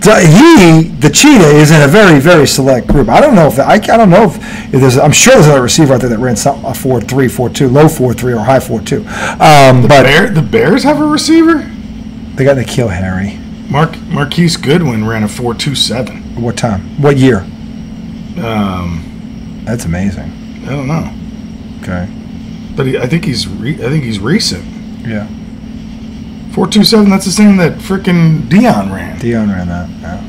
The cheetah, is in a very, very select group. I don't know if there's. I'm sure there's another receiver out there that ran something a 4.3, 4.2, low 4.3 or high 4.2. The Bears have a receiver. They got N'Keal Harry. Marquise Goodwin ran a 4.27. What time? What year? That's amazing. I don't know. Okay. But I think he's recent. Yeah. 4.27. That's the same that frickin' Deion ran. Deion ran that. Yeah.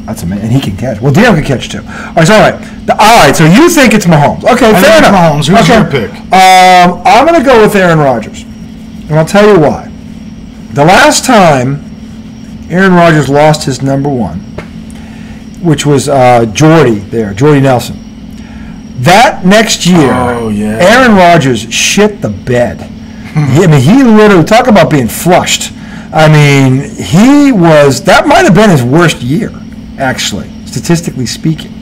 That's amazing, and he can catch. Well, Deion can catch too. All right. All right. So you think it's Mahomes? Okay, fair enough. Mahomes. Who's your pick? I'm going to go with Aaron Rodgers, and I'll tell you why. The last time Aaron Rodgers lost his number one, which was Jordy Nelson. That next year, Aaron Rodgers shit the bed. He literally, talk about being flushed. I mean, that might have been his worst year, actually, statistically speaking.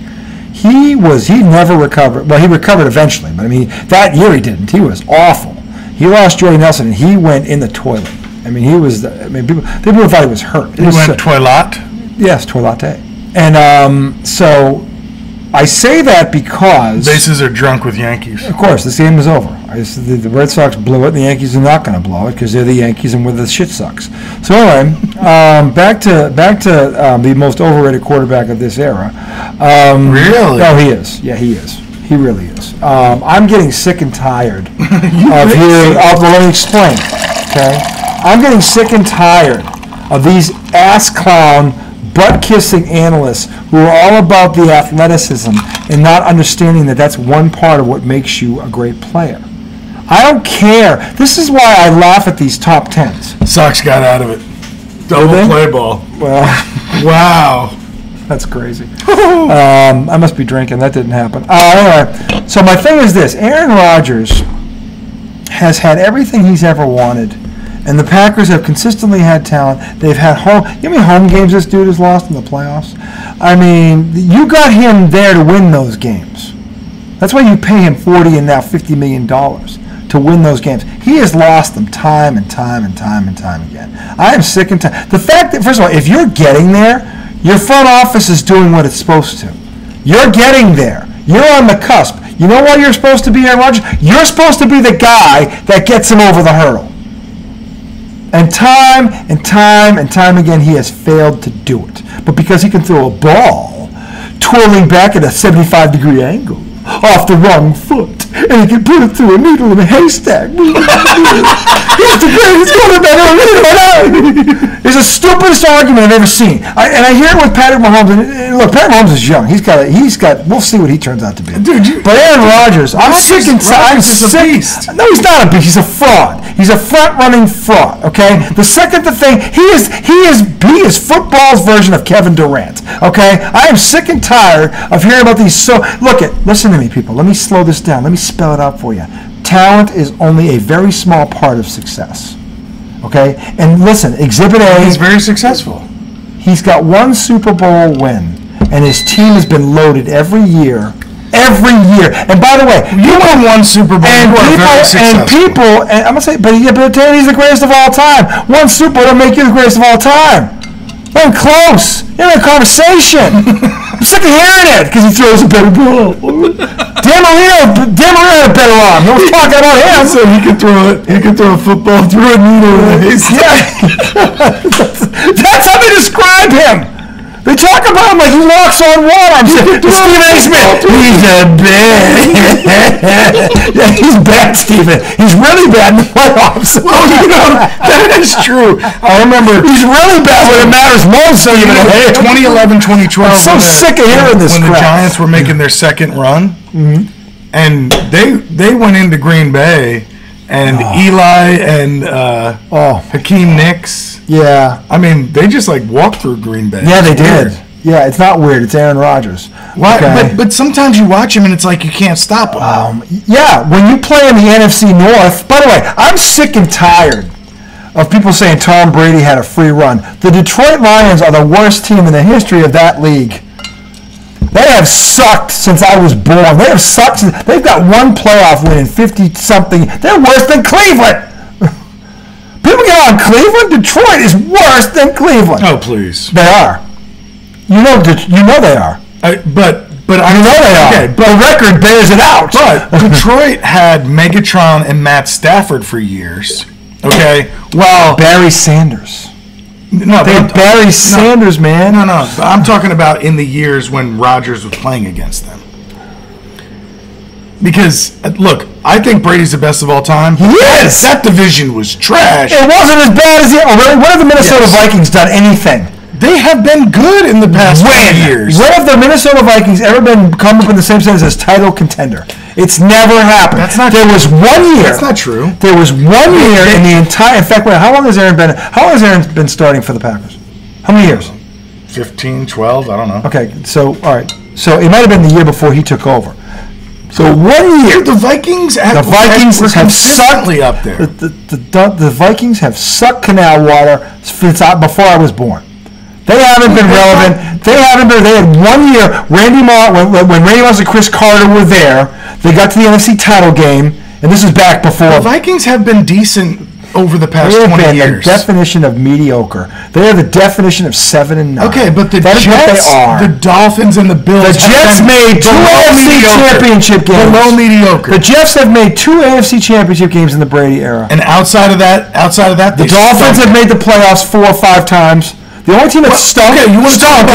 He never recovered. Well, he recovered eventually, but I mean, that year he didn't. He was awful. He lost Jordy Nelson, and he went in the toilet. I mean, people thought he was hurt. He went toilet? Yes, toilette. And so I say that because bases are drunk with Yankees. Of course, this game is over. The Red Sox blew it, and the Yankees are not going to blow it because they're the Yankees and where the shit sucks. So anyway, back to the most overrated quarterback of this era. Really? Oh, he is. Yeah, he is. He really is. I'm getting sick and tired of hearing. Let me explain. Okay, I'm getting sick and tired of these ass clown, butt-kissing analysts who are all about the athleticism and not understanding that that's one part of what makes you a great player. I don't care. This is why I laugh at these top tens. Sox got out of it. Double play ball. Well, wow. That's crazy. I must be drinking. That didn't happen. Anyway, so my thing is this. Aaron Rodgers has had everything he's ever wanted. And the Packers have consistently had talent. They've had home. You know how many home games this dude has lost in the playoffs? I mean, you got him there to win those games. That's why you pay him $40 and now $50 million to win those games. He has lost them time and time and time and time again. I am sick and tired. The fact that, first of all, if you're getting there, your front office is doing what it's supposed to. You're getting there. You're on the cusp. You know why you're supposed to be Aaron Rodgers? You're supposed to be the guy that gets him over the hurdle. And time and time and time again, he has failed to do it. But because he can throw a ball twirling back at a 75-degree angle off the wrong foot, and he can put it through a needle in a haystack. He's the greatest quarterback ever. It's the stupidest argument I've ever seen. I hear it with Patrick Mahomes. And look, Patrick Mahomes is young. He's got. We'll see what he turns out to be. Dude, but Aaron Rodgers, I'm sick and tired. He's a beast. No, he's not a beast. He's a fraud. He's a front-running fraud. Okay. The second thing, he is football's version of Kevin Durant. Okay. I am sick and tired of hearing about these. Listen to me, people. Let me slow this down. Let me spell it out for you. Talent is only a very small part of success. Okay? And listen, Exhibit A... He's very successful. He's got one Super Bowl win, and his team has been loaded every year. Every year. And by the way... You won one Super Bowl, and you are very successful. And I'm going to say, but he's the greatest of all time. One Super Bowl will make you the greatest of all time. Not close. You're in a conversation. I'm sick of hearing it because he throws a better ball. Dan Marino had a better arm. No one's talking about him. So he could throw it. He could throw a football through a needle in a haystack. Yeah. That's how they describe him. They talk about him like he walks on water. I'm saying, Stephen A. Smith, he's a bad. Yeah, he's bad, Stephen. He's really bad in the playoffs. Well, that is true. I remember he's really bad when it matters most. 2011, 2012. I'm so sick of hearing this when crap. The Giants were making their second run, and they went into Green Bay, and Eli and Hakeem Nicks. Yeah. I mean, they just walked through Green Bay. Yeah, they did. Yeah, it's not weird. It's Aaron Rodgers. Why? Okay. But sometimes you watch him and it's like you can't stop him. Yeah, when you play in the NFC North. By the way, I'm sick and tired of people saying Tom Brady had a free run. The Detroit Lions are the worst team in the history of that league. They have sucked since I was born. They have sucked. They've got one playoff win in 50-something. They're worse than Cleveland. People get on Cleveland. Detroit is worse than Cleveland. Oh, please. They are. You know they are. But I know they are. Okay, but the record bears it out. But Detroit had Megatron and Matt Stafford for years. Okay, well, Barry Sanders. No, Barry Sanders, man. No. I'm talking about in the years when Rodgers was playing against them. Because, look, I think Brady's the best of all time. He is! That division was trash. It wasn't as bad as really? When have the Minnesota Vikings done anything? They have been good in the past 20 years. When have the Minnesota Vikings ever come up in the same sentence as title contender? It's never happened. That's not true. There was 1 year. That's not true. There was 1 year in the entire. In fact, how long has Aaron been starting for the Packers? How many years? 15, 12, I don't know. Okay, so all right. So it might have been the year before he took over. So 1 year, the Vikings were have sucked up there. The Vikings have sucked canal water since before I was born. They haven't been relevant. They haven't been. They had 1 year. Randy Moss, when Randy Moss and Chris Carter were there, they got to the NFC title game, and this is back before. The Vikings have been decent over the past 20 years. They have been the definition of mediocre. They are the definition of 7-9. Okay, but the Jets, the Dolphins, and the Bills. The Jets made 2 AFC championship games. Below mediocre. The Jets have made 2 AFC championship games in the Brady era. And outside of that, the Dolphins have made the playoffs 4 or 5 times. The only team that's stunk has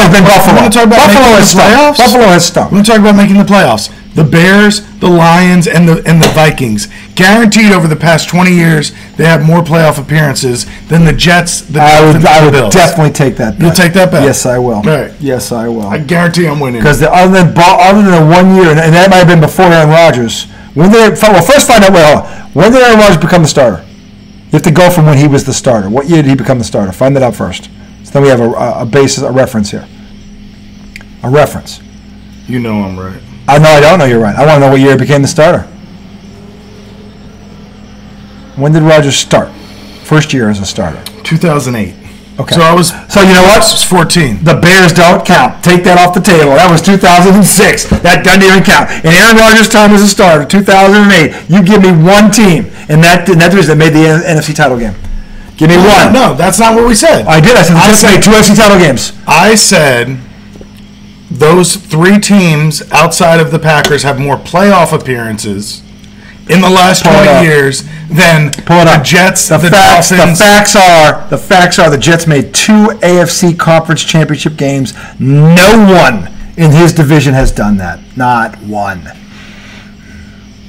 been Buffalo. Buffalo has stunk. Buffalo has stunk. We want to talk about making the playoffs. The Bears, the Lions, and the Vikings. Guaranteed over the past 20 years, they have more playoff appearances than the Jets, the Dolphins, I would definitely take that bet. You'll take that bet? Yes, I will. All right. Yes, I will. I guarantee I'm winning. Because other than the 1 year, and that might have been before Aaron Rodgers, first find out, when did Aaron Rodgers become the starter? You have to go from when he was the starter. What year did he become the starter? Find that out first. So then we have a basis, a reference here. A reference. You know I'm right. I don't know you're right. I want to know what year he became the starter. When did Rodgers start? First year as a starter. 2008. Okay. So you know what? I was 14. The Bears don't count. Take that off the table. That was 2006. That doesn't even count. In Aaron Rodgers' time as a starter, 2008, you give me one team in that division that made the NFC title game. Give me one. No, that's not what we said. I did. I said the Jets made 2 NFC title games. I said those 3 teams outside of the Packers have more playoff appearances in the last 20 years than the Jets, the Dolphins. The facts are the Jets made 2 AFC conference championship games. No one in his division has done that. Not one.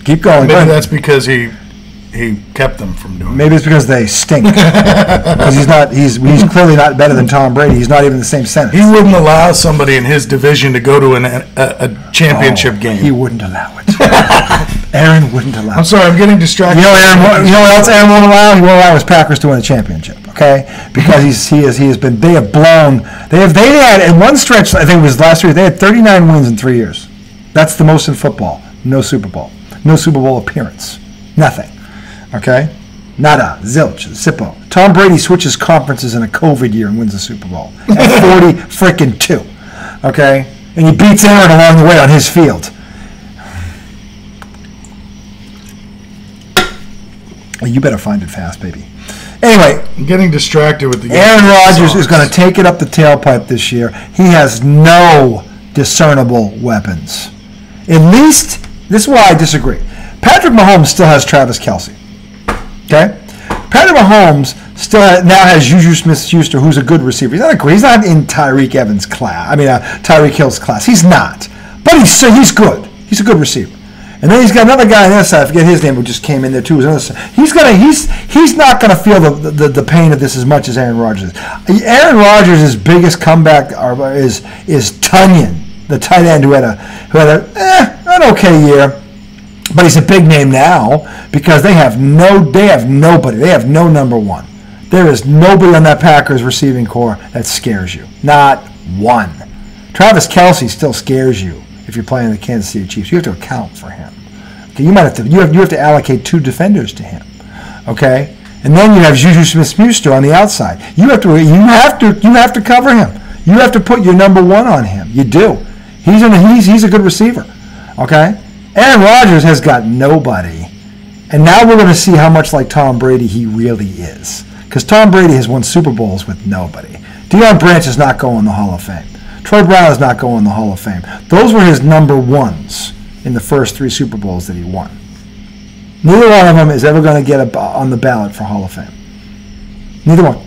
Keep going. Maybe that's because he kept them from doing it. Maybe it's because they stink. Because he's clearly not better than Tom Brady. He's not even in the same sentence. He wouldn't allow somebody in his division to go to a championship game. He wouldn't allow it. Aaron wouldn't allow it. I'm sorry, I'm getting distracted. You know what else Aaron won't allow? He won't allow his Packers to win a championship. Okay? Because they had in one stretch, I think it was last year, they had 39 wins in 3 years. That's the most in football. No Super Bowl. No Super Bowl appearance. Nothing. Okay? Nada. Zilch. Zippo. Tom Brady switches conferences in a COVID year and wins the Super Bowl. At 40-2. Okay? And he beats Aaron along the way on his field. Well, you better find it fast, baby. Anyway, I'm getting distracted with the Aaron Rodgers is going to take it up the tailpipe this year. He has no discernible weapons. At least, this is why I disagree. Patrick Mahomes still has Travis Kelce. Okay? Patrick Mahomes still now has Juju Smith-Schuster, who's a good receiver. He's not in Tyreek Evans' class. Tyreek Hill's class. He's not. But he's good. He's a good receiver. And then he's got another guy on the other side. I forget his name, who just came in there too. He's not gonna feel the pain of this as much as Aaron Rodgers is. Aaron Rodgers' biggest comeback is Tunyon, the tight end who had an okay year. But he's a big name now because they have nobody. They have no number one. There is nobody on that Packers receiving core that scares you. Not one. Travis Kelce still scares you if you're playing the Kansas City Chiefs. You have to account for him. Okay, you have to allocate 2 defenders to him. Okay, and then you have Juju Smith-Schuster on the outside. You have to cover him. You have to put your number one on him. You do. He's a good receiver. Okay. Aaron Rodgers has got nobody. And now we're going to see how much like Tom Brady he really is. Because Tom Brady has won Super Bowls with nobody. Deion Branch is not going in the Hall of Fame. Troy Brown is not going in the Hall of Fame. Those were his number ones in the first 3 Super Bowls that he won. Neither one of them is ever going to get on the ballot for Hall of Fame. Neither one.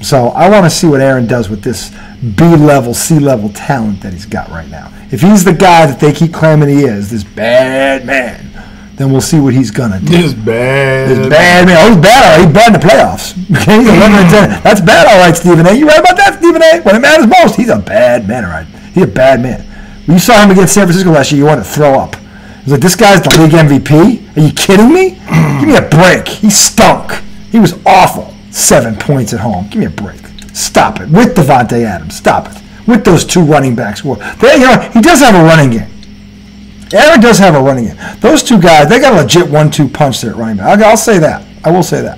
So I want to see what Aaron does with this B-level, C-level talent that he's got right now. If he's the guy that they keep claiming he is, this bad man, then we'll see what he's going to do. This bad man. Oh, he's bad, all right. He's bad in the playoffs. Okay? He's 11-10. That's bad, all right, Stephen A. You right about that, Stephen A.? When it matters most, he's a bad man, all right? He's a bad man. When you saw him against San Francisco last year, you wanted to throw up. It was like, this guy's the league MVP? Are you kidding me? Give me a break. He stunk. He was awful. 7 points at home. Give me a break. Stop it. With Devontae Adams. Stop it. With those 2 running backs. He does have a running game. Aaron does have a running game. Those 2 guys, they got a legit 1-2 punch there at running back. I'll say that. I will say that.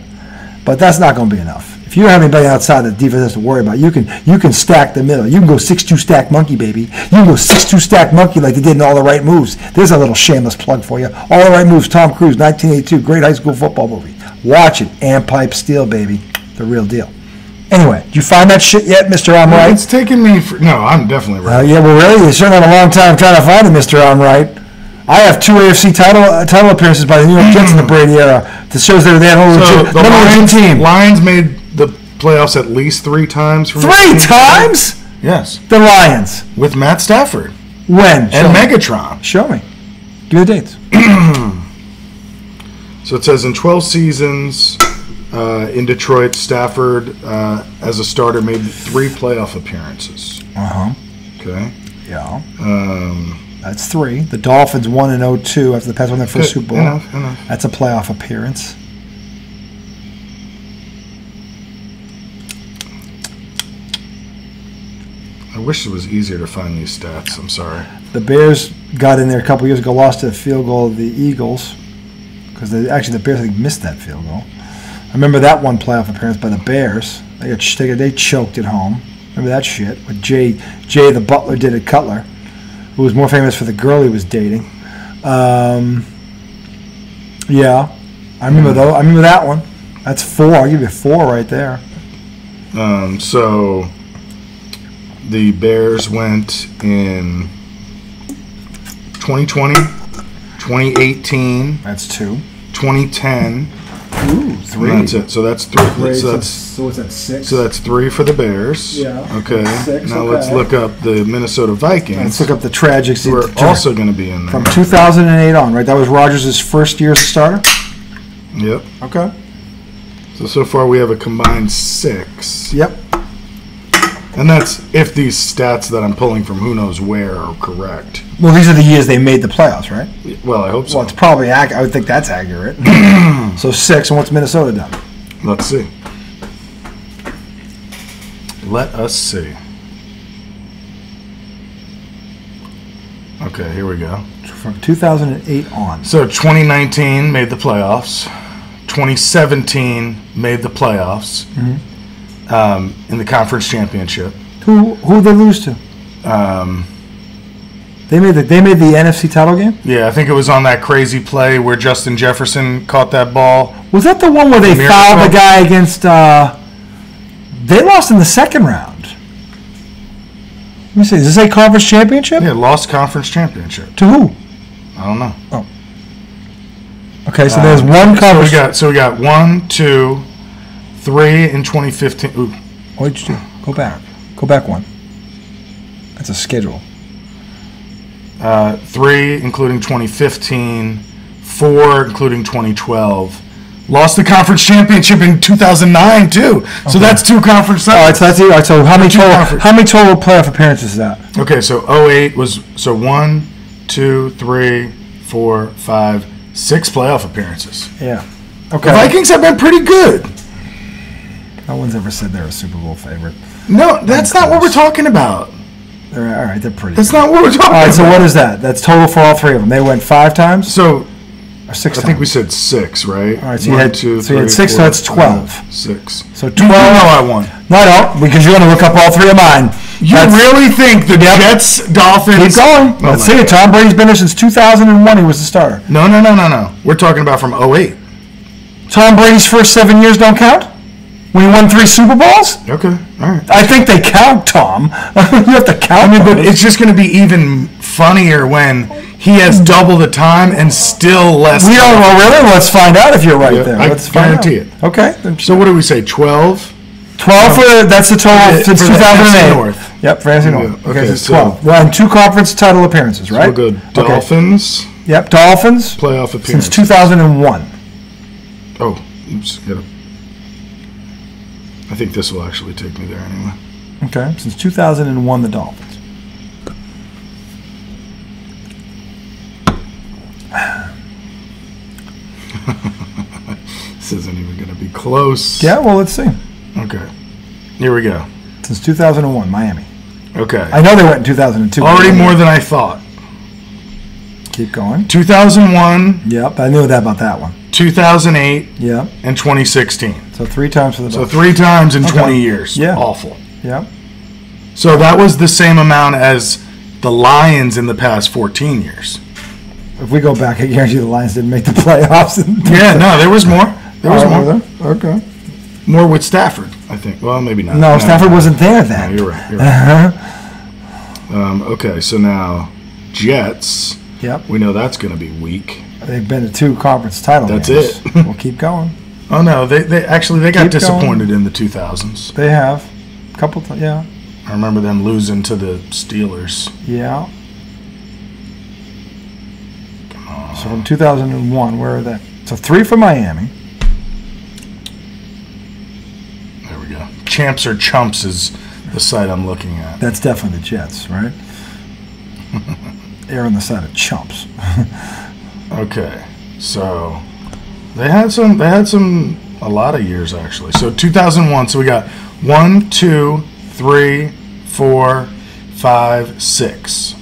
But that's not going to be enough. If you have anybody outside the defense has to worry about, you can stack the middle. You can go 6-2 stack monkey, baby. You can go 6-2 stack monkey like they did in All the Right Moves. There's a little shameless plug for you. All the Right Moves, Tom Cruise, 1982, great high school football movie. Watch it. And pipe steel, baby. The real deal. Anyway, did you find that shit yet, Mr. I'm Right? It's taken me no, I'm definitely right. Yeah, well, really? You certainly have a long time trying to find it, Mr. I'm Right. I have 2 AFC title appearances by the New York Jets in the Brady era that shows that they had a legit team. Lions made the playoffs at least 3 times. 3 times? Yes. The Lions. With Matt Stafford. When? And Megatron. Show me. Give me the dates. So it says in 12 seasons in Detroit, Stafford, as a starter, made 3 playoff appearances. Uh-huh. Okay. Yeah. That's 3. The Dolphins won in 2002 after the Pats won their first Super Bowl. Enough. That's a playoff appearance. I wish it was easier to find these stats. I'm sorry. The Bears got in there a couple years ago, lost to a field goal of the Eagles. Because the Bears, I think, missed that field goal. I remember that one playoff appearance by the Bears. They choked at home. Remember that shit? With Jay the Butler did at Cutler, who was more famous for the girl he was dating. Yeah, I remember though. I remember that one. That's 4. I'll give you 4 right there. So the Bears went in 2020, 2018. That's 2. 2010. Ooh, 3. That's it. So that's 3. So what's that, 6? So that's 3 for the Bears. Yeah. Okay. 6, now let's look up the Minnesota Vikings. Let's look up the tragics. We're also going to be in there. From 2008 on, right? That was Rodgers' first year as a starter? Yep. Okay. So far we have a combined 6. Yep. And that's if these stats that I'm pulling from who knows where are correct. Well, these are the years they made the playoffs, right? Well, I hope so. Well, it's probably accurate. I would think that's accurate. So 6, and what's Minnesota done? Let's see. Let us see. Okay, here we go. From 2008 on. So 2019 made the playoffs. 2017 made the playoffs. Mm-hmm. In the conference championship. Who they lose to? They made the NFC title game? Yeah, I think it was on that crazy play where Justin Jefferson caught that ball. Was that the one where they fouled the guy against they lost in the second round. Let me see. Does this say conference championship? Yeah, lost conference championship. To who? I don't know. Oh. Okay, so there's one conference. So we got 1, 2, 3 in 2015. Ooh. What did you do? Go back. Go back one. That's a schedule. 3 including 2015, 4 including 2012. Lost the conference championship in 2009 too. Okay. So that's 2 conference titles. All right, so that's it. All right, so how many total playoff appearances is that? Okay, so 08 was 1, 2, 3, 4, 5, 6 playoff appearances. Yeah. Okay. The Vikings have been pretty good. No one's ever said they're a Super Bowl favorite. No, that's not what we're talking about. All right, they're pretty. That's not what we're talking about. All right, so what is that? That's total for all 3 of them. They went 5 times? So, or 6 times? I think we said 6, right? All right, so you had 6, so that's 12. 6. So 12. You know I won. No, I don't, because you're going to look up all 3 of mine. You really think the Jets, Dolphins... Keep going. Let's see it. Tom Brady's been there since 2001. He was the starter. No. We're talking about from 08. Tom Brady's first 7 years don't count? When he won 3 Super Bowls? Okay, all right. I think they count, Tom. You have to count. I mean, but it's just going to be even funnier when he has double the time and still less time. We don't know, really? Let's find out if you're right there. Let's guarantee it. Okay. So what do we say, 12? 12 that's the total since 2008. North. Yep, for NFC North. Yeah, okay, so it's 12. Well, and 2 conference title appearances, right? So we'll go Dolphins. Okay. Yep, Dolphins. Playoff appearance. Since 2001. Oh, oops. I think this will actually take me there anyway. Okay, since 2001, the Dolphins. This isn't even going to be close. Yeah, well, let's see. Okay. Here we go. Since 2001, Miami. Okay. I know they went in 2002. Already more than I thought. Keep going. 2001. Yep, I knew about that one. 2008. Yep. And 2016. So 3 times for the Dolphins. So 3 times in 20 years. Yeah. Awful. Yep. So that was the same amount as the Lions in the past 14 years. If we go back, I guarantee the Lions didn't make the playoffs. Yeah, no, there was more. There was more. Okay. More with Stafford, I think. Well, maybe not. No, Stafford wasn't there then. No, you're right. Okay, so now Jets. Yep. We know that's going to be weak. They've been to 2 conference title games. That's it. We'll keep going. Oh, no, they got disappointed in the 2000s. They have. A couple times, yeah. I remember them losing to the Steelers. Yeah. So from 2001, where are they? So 3 for Miami. There we go. Champs or Chumps is the site I'm looking at. That's definitely the Jets, right? They're on the side of chumps. Okay, so they had a lot of years actually. So 2001. So we got 1, 2, 3, 4, 5, 6.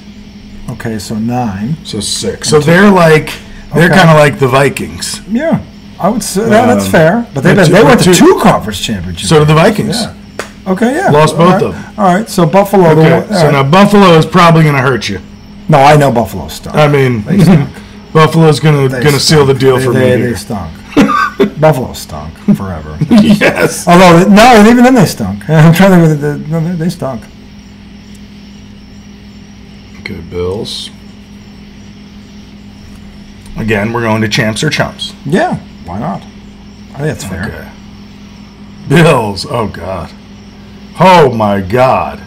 Okay, so 9. So 6. So they're kind of like the Vikings. Yeah, I would say that's fair. But they went to 2 conference championships. So did the Vikings. Yeah. Okay, yeah. Lost both of them. All right, so Buffalo. Okay, so now Buffalo is probably going to hurt you. No, I know Buffalo stunk. I mean, Buffalo's gonna seal the deal for me. They stunk. Buffalo stunk forever. Yes. Although even then they stunk. I'm trying to think. They stunk. Okay, Bills. Again, we're going to champs or chumps. Yeah, why not? I think that's fair. Okay. Bills. Oh God. Oh my God.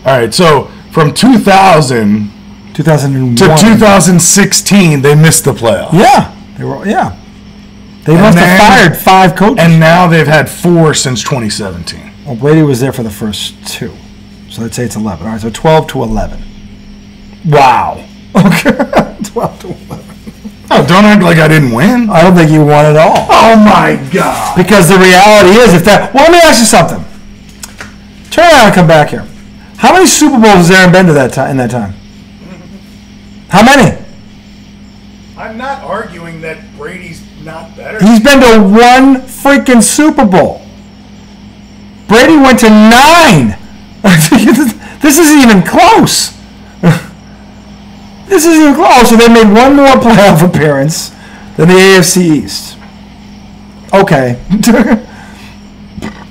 All right, so from 2000 2001 to 2016, they missed the playoffs. Yeah, they must have fired 5 coaches. And now they've had 4 since 2017. Well, Brady was there for the first 2, so let's say it's 11. All right, so 12 to 11. Wow. Okay, 12 to 11. Oh, don't act like I didn't win. I don't think you won at all. Oh my God. Because the reality is, well, let me ask you something. Turn around and come back here. How many Super Bowls has Aaron been to in that time? How many? I'm not arguing that Brady's not better. He's been to 1 freaking Super Bowl. Brady went to 9. This isn't even close. This isn't even close. So they made one more playoff appearance than the AFC East. Okay.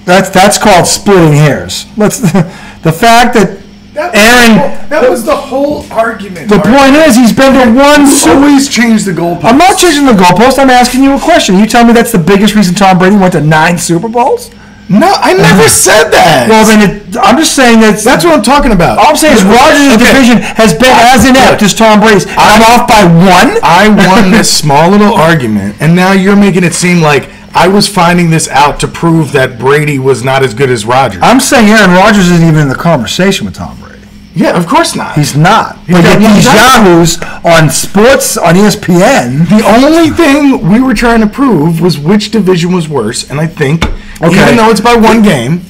That's called splitting hairs. The fact that that was the whole argument. The point is, he's been to one. Always change the goalpost. I'm not changing the goalpost. I'm asking you a question. You tell me that's the biggest reason Tom Brady went to 9 Super Bowls? No, I never said that. Well, then I'm just saying that's what I'm talking about. All I'm saying is Rodgers' division has been as inept as Tom Brady's. I'm off by 1. I won this small little argument, and now you're making it seem like I was finding this out to prove that Brady was not as good as Rodgers. I'm saying Aaron Rodgers isn't even in the conversation with Tom Brady. Yeah, of course not. He's not. But yet these yahoos on sports, on ESPN. The only thing we were trying to prove was which division was worse, and I think, even though it's by 1 game,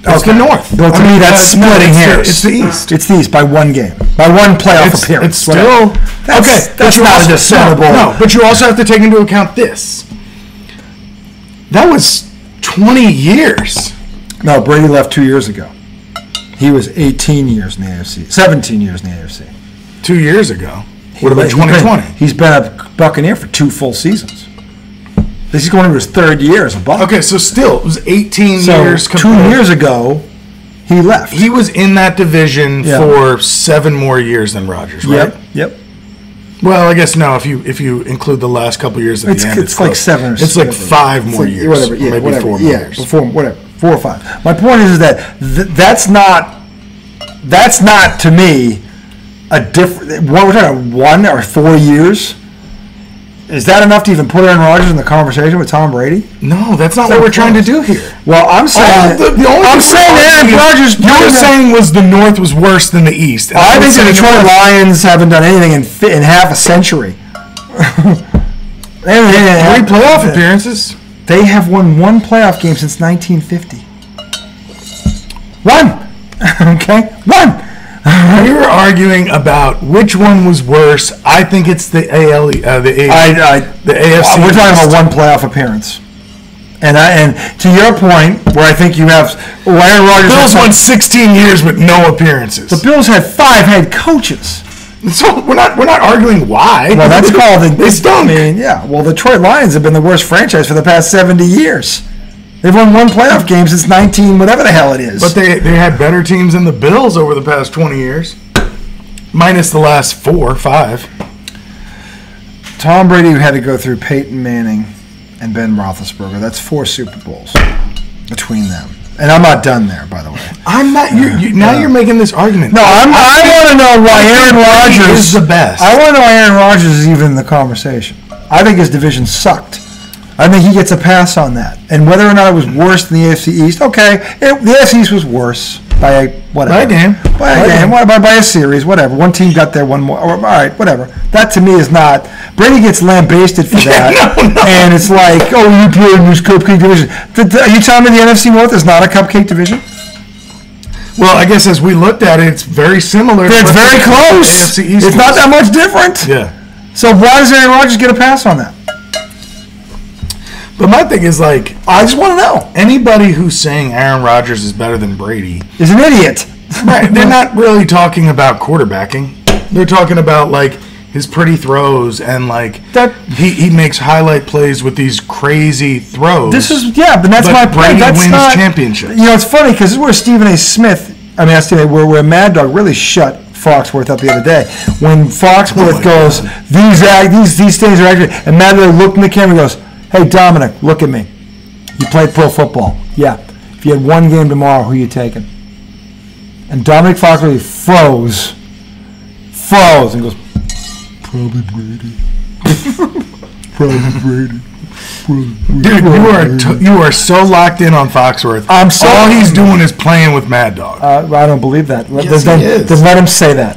it's the North. Well, to me, that's splitting hairs. It's the East. It's the East by 1 game. By 1 playoff appearance. It's still... That's not just Super Bowl. No, but you also have to take into account this. That was 20 years. No, Brady left 2 years ago. He was 18 years in the AFC. 17 years in the AFC. 2 years ago. What about 2020? He's been a Buccaneer for 2 full seasons. He's going into his 3rd year as a Buccaneer. Okay, so still, it was 18 years. 2 years ago, he left. He was in that division for 7 more years than Rodgers, right? Yep. Well, I guess no. If you include the last couple years at the end, it's like 7 or 6. It's like 5 more years, whatever. Yeah, maybe whatever. 4 more years. Before whatever, 4 or 5. My point is that that's not to me a different. What we're talking about, 1 or 4 years. Is that enough to even put Aaron Rodgers in the conversation with Tom Brady? No, that's not what we're trying to do here. Well, I'm saying Aaron Rodgers. You're saying was the North was worse than the East. I think the Detroit Lions haven't done anything in half a century. 3 playoff appearances. They have won 1 playoff game since 1950. 1. Okay, 1. We were arguing about which one was worse. I think it's the AFC. We're talking about 1 playoff appearance. And to your point, where I think you have Aaron Rodgers. Bills won 16 years with no appearances. The Bills had 5 head coaches. So we're not arguing why. Well, that's called they stunk. Well, the Detroit Lions have been the worst franchise for the past 70 years. They've won 1 playoff game since 19, whatever the hell it is. But they had better teams than the Bills over the past 20 years. Minus the last 4 or 5. Tom Brady had to go through Peyton Manning and Ben Roethlisberger. That's 4 Super Bowls between them. And I'm not done there, by the way. I'm not. You're making this argument. No, I want to know why Aaron Rodgers is the best. I want to know why Aaron Rodgers is even in the conversation. I think his division sucked. I think he gets a pass on that. And whether or not it was worse than the AFC East, okay, the AFC East was worse by whatever. By a series, whatever. 1 team got there, 1 more. All right, whatever. That to me is not. Brady gets lambasted for that. No. And it's like, you play in this cupcake division. Are you telling me the NFC North is not a cupcake division? Well, I guess as we looked at it, it's very similar. It's very close. AFC East it's not that much different. Yeah. So why does Aaron Rodgers get a pass on that? But my thing is I just want to know. Anybody who's saying Aaron Rodgers is better than Brady is an idiot. Right? They're not really talking about quarterbacking. They're talking about his pretty throws and that he makes highlight plays with these crazy throws. But that's my point. Brady wins championships. It's funny because this is where Stephen A. Smith. Where Mad Dog really shut Foxworth up the other day when Foxworth goes, these things are accurate, and Mad Dog looked in the camera and goes, "Hey, Dominic, look at me. You played pro football. Yeah. If you had 1 game tomorrow, who are you taking?" And Dominic Foxworth froze, and goes, "Probably Brady. Probably Brady. Dude, you are so locked in on Foxworth. All he's doing is playing with Mad Dog. I don't believe that. Yes, he is. Just let him say that.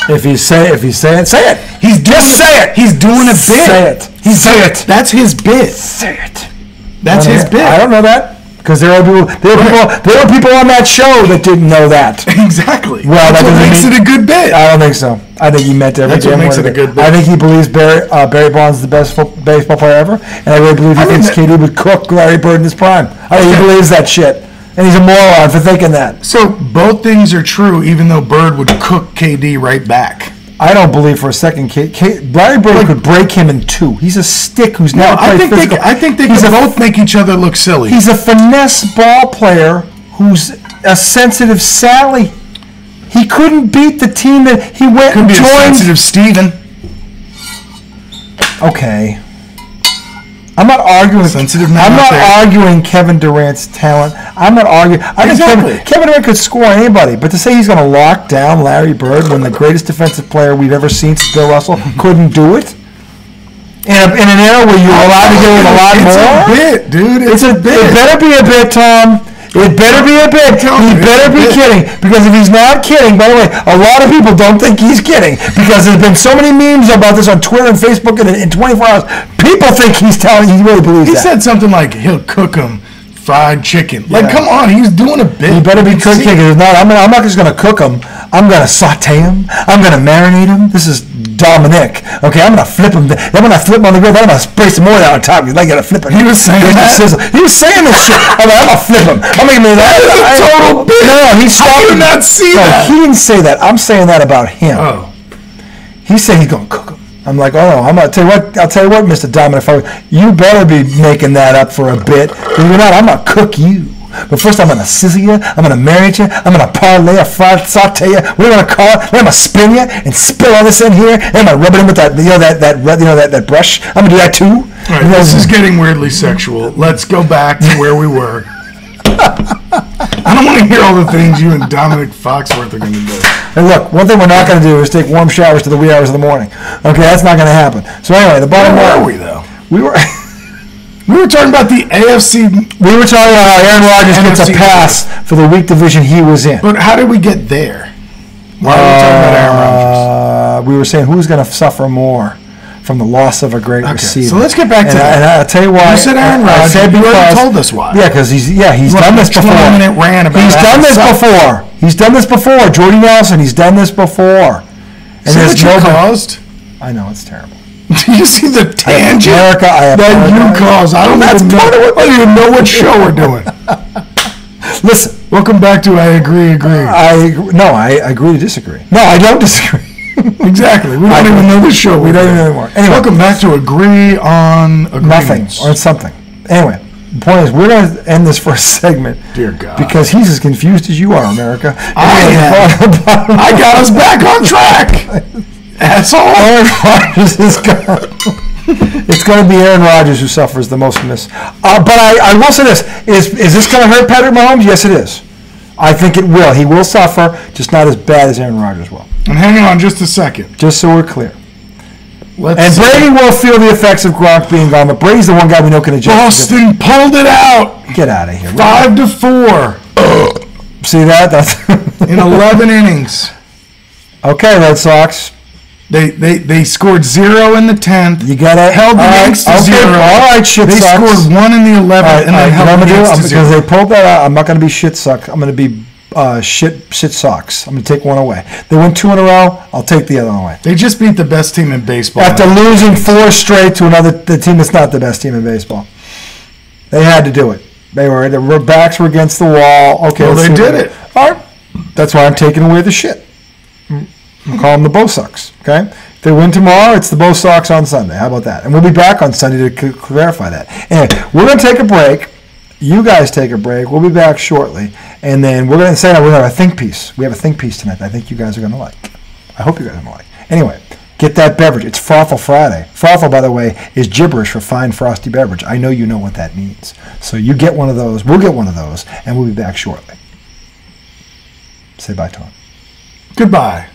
If he's saying it, say it. Say it. He's doing a bit. Say it. Say it. That's his bit. Say it. That's his bit. I don't know that because there are people on that show that didn't know that. Exactly. Well, that's what makes it a good bit. I don't think so. I think he meant every That's what makes it a good bit. I think he believes Barry Bonds is the best baseball player ever, and I really believe he thinks KD would cook Larry Bird in his prime. I think he believes that shit. And he's a moron for thinking that. So both things are true, even though Bird would cook KD right back. I don't believe for a second Larry Bird could break him in two. He's a stick who's never played physical. I think they can both make each other look silly. He's a finesse ball player who's a sensitive Sally. He couldn't beat the team that he went and joined. A sensitive Steven. Okay. I'm not arguing. Arguing Kevin Durant's talent. I'm not arguing. I think Kevin Durant could score on anybody, but to say he's going to lock down Larry Bird when the greatest defensive player we've ever seen since Bill Russell couldn't do it in an era where you're allowed to get a lot more. It's a bit, dude. It's a bit. It better be a bit, Tom. It better be a bit. He better be kidding. Because if he's not kidding, by the way, a lot of people don't think he's kidding. Because there's been so many memes about this on Twitter and Facebook in 24 hours. People think he really believes that. He said something like he'll cook him fried chicken. Like, come on, he's doing a bit. He better be cooking. If not, I'm not just going to cook him. I'm going to saute him. I'm going to marinate him. This is Dominic. Okay, I'm going to flip him. I'm going to flip him on the grill. I'm going to spray some more down on top. You're like, going to flip him. He was saying that. He was saying this shit. I'm going to flip him. I'm going to give that. That's a total bit. No, he's How do you not see that? He didn't say that. I'm saying that about him. Oh. He said he's going to cook him. I'm like, oh, I'm gonna tell you what. I'll tell you what, Mr. Dominic. You better be making that up for a bit. If you're not, I'm gonna cook you. But first, I'm gonna sizzle you. I'm gonna marinate you. I'm gonna parlay a fried saute you. We're gonna call it. Then I'm gonna spin you and spill all this in here. And I'm gonna rub it in with that, that brush. I'm gonna do that too. All right, this is getting weirdly sexual. Let's go back to where we were. I don't want to hear all the things you and Dominic Foxworth are going to do. And look, one thing we're not going to do is take warm showers to the wee hours of the morning. Okay, that's not going to happen. So anyway, the bottom line. Where were we, though? We were talking about the AFC. We were talking about how Aaron Rodgers gets a pass for the weak division he was in. But how did we get there? Why are we talking about Aaron Rodgers? We were saying who's going to suffer more from the loss of a great receiver. So let's get back to that. And I'll tell you why. You said Aaron Rodgers. You already told us why. Yeah, because he's done this before. 20-minute rant about He's done this before. He's done this before. Jordy Nelson, he's done this before. And see what you caused? I know, it's terrible. Do you see the tangent America, that you caused? I don't even know what show we're doing. Listen. Welcome back to I Agree. I agree to disagree. No, I don't disagree. Exactly. We don't even know the show. We don't even know anymore. Anyway, welcome back to Agree on Nothing or something. Anyway, the point is we're going to end this first segment. Dear God. Because he's as confused as you are, America. I got us back on track. Asshole. Aaron Rodgers is gone. It's going to be Aaron Rodgers who suffers the most from this. But I will say this. Is this going to hurt Patrick Mahomes? Yes, it is. I think it will. He will suffer, just not as bad as Aaron Rodgers will. And hang on just a second. Just so we're clear. Brady will feel the effects of Gronk being gone, but Brady's the one guy we know can adjust. Boston pulled it out. Get out of here. 5-4. See that? That's in 11 innings. Okay, Red Sox. They scored 0 in the 10th. You got held the Yanks to 0. All right, shit they sucks. They scored 1 in the 11th, and then held the Yanks to 0. Because they pulled that out, I'm not going to be shit suck. I'm going to be shit socks. I'm going to take one away. They won 2 in a row. I'll take the other one away. They just beat the best team in baseball. After losing 4 straight to the team that's not the best team in baseball. They had to do it. Their backs were against the wall. Okay, well, they did it. All right. That's why I'm taking away the shit. We'll call them the Bo Sox. Okay? If they win tomorrow, it's the Bo Sox on Sunday. How about that? And we'll be back on Sunday to clarify that. Anyway, we're going to take a break. You guys take a break. We'll be back shortly. And then we're going to say that we're going to have a think piece. We have a think piece tonight that I think you guys are going to like. I hope you guys are going to like. Anyway, get that beverage. It's Frothle Friday. Frothle, by the way, is gibberish for fine frosty beverage. I know you know what that means. So you get one of those. We'll get one of those. And we'll be back shortly. Say bye, Tom. Goodbye.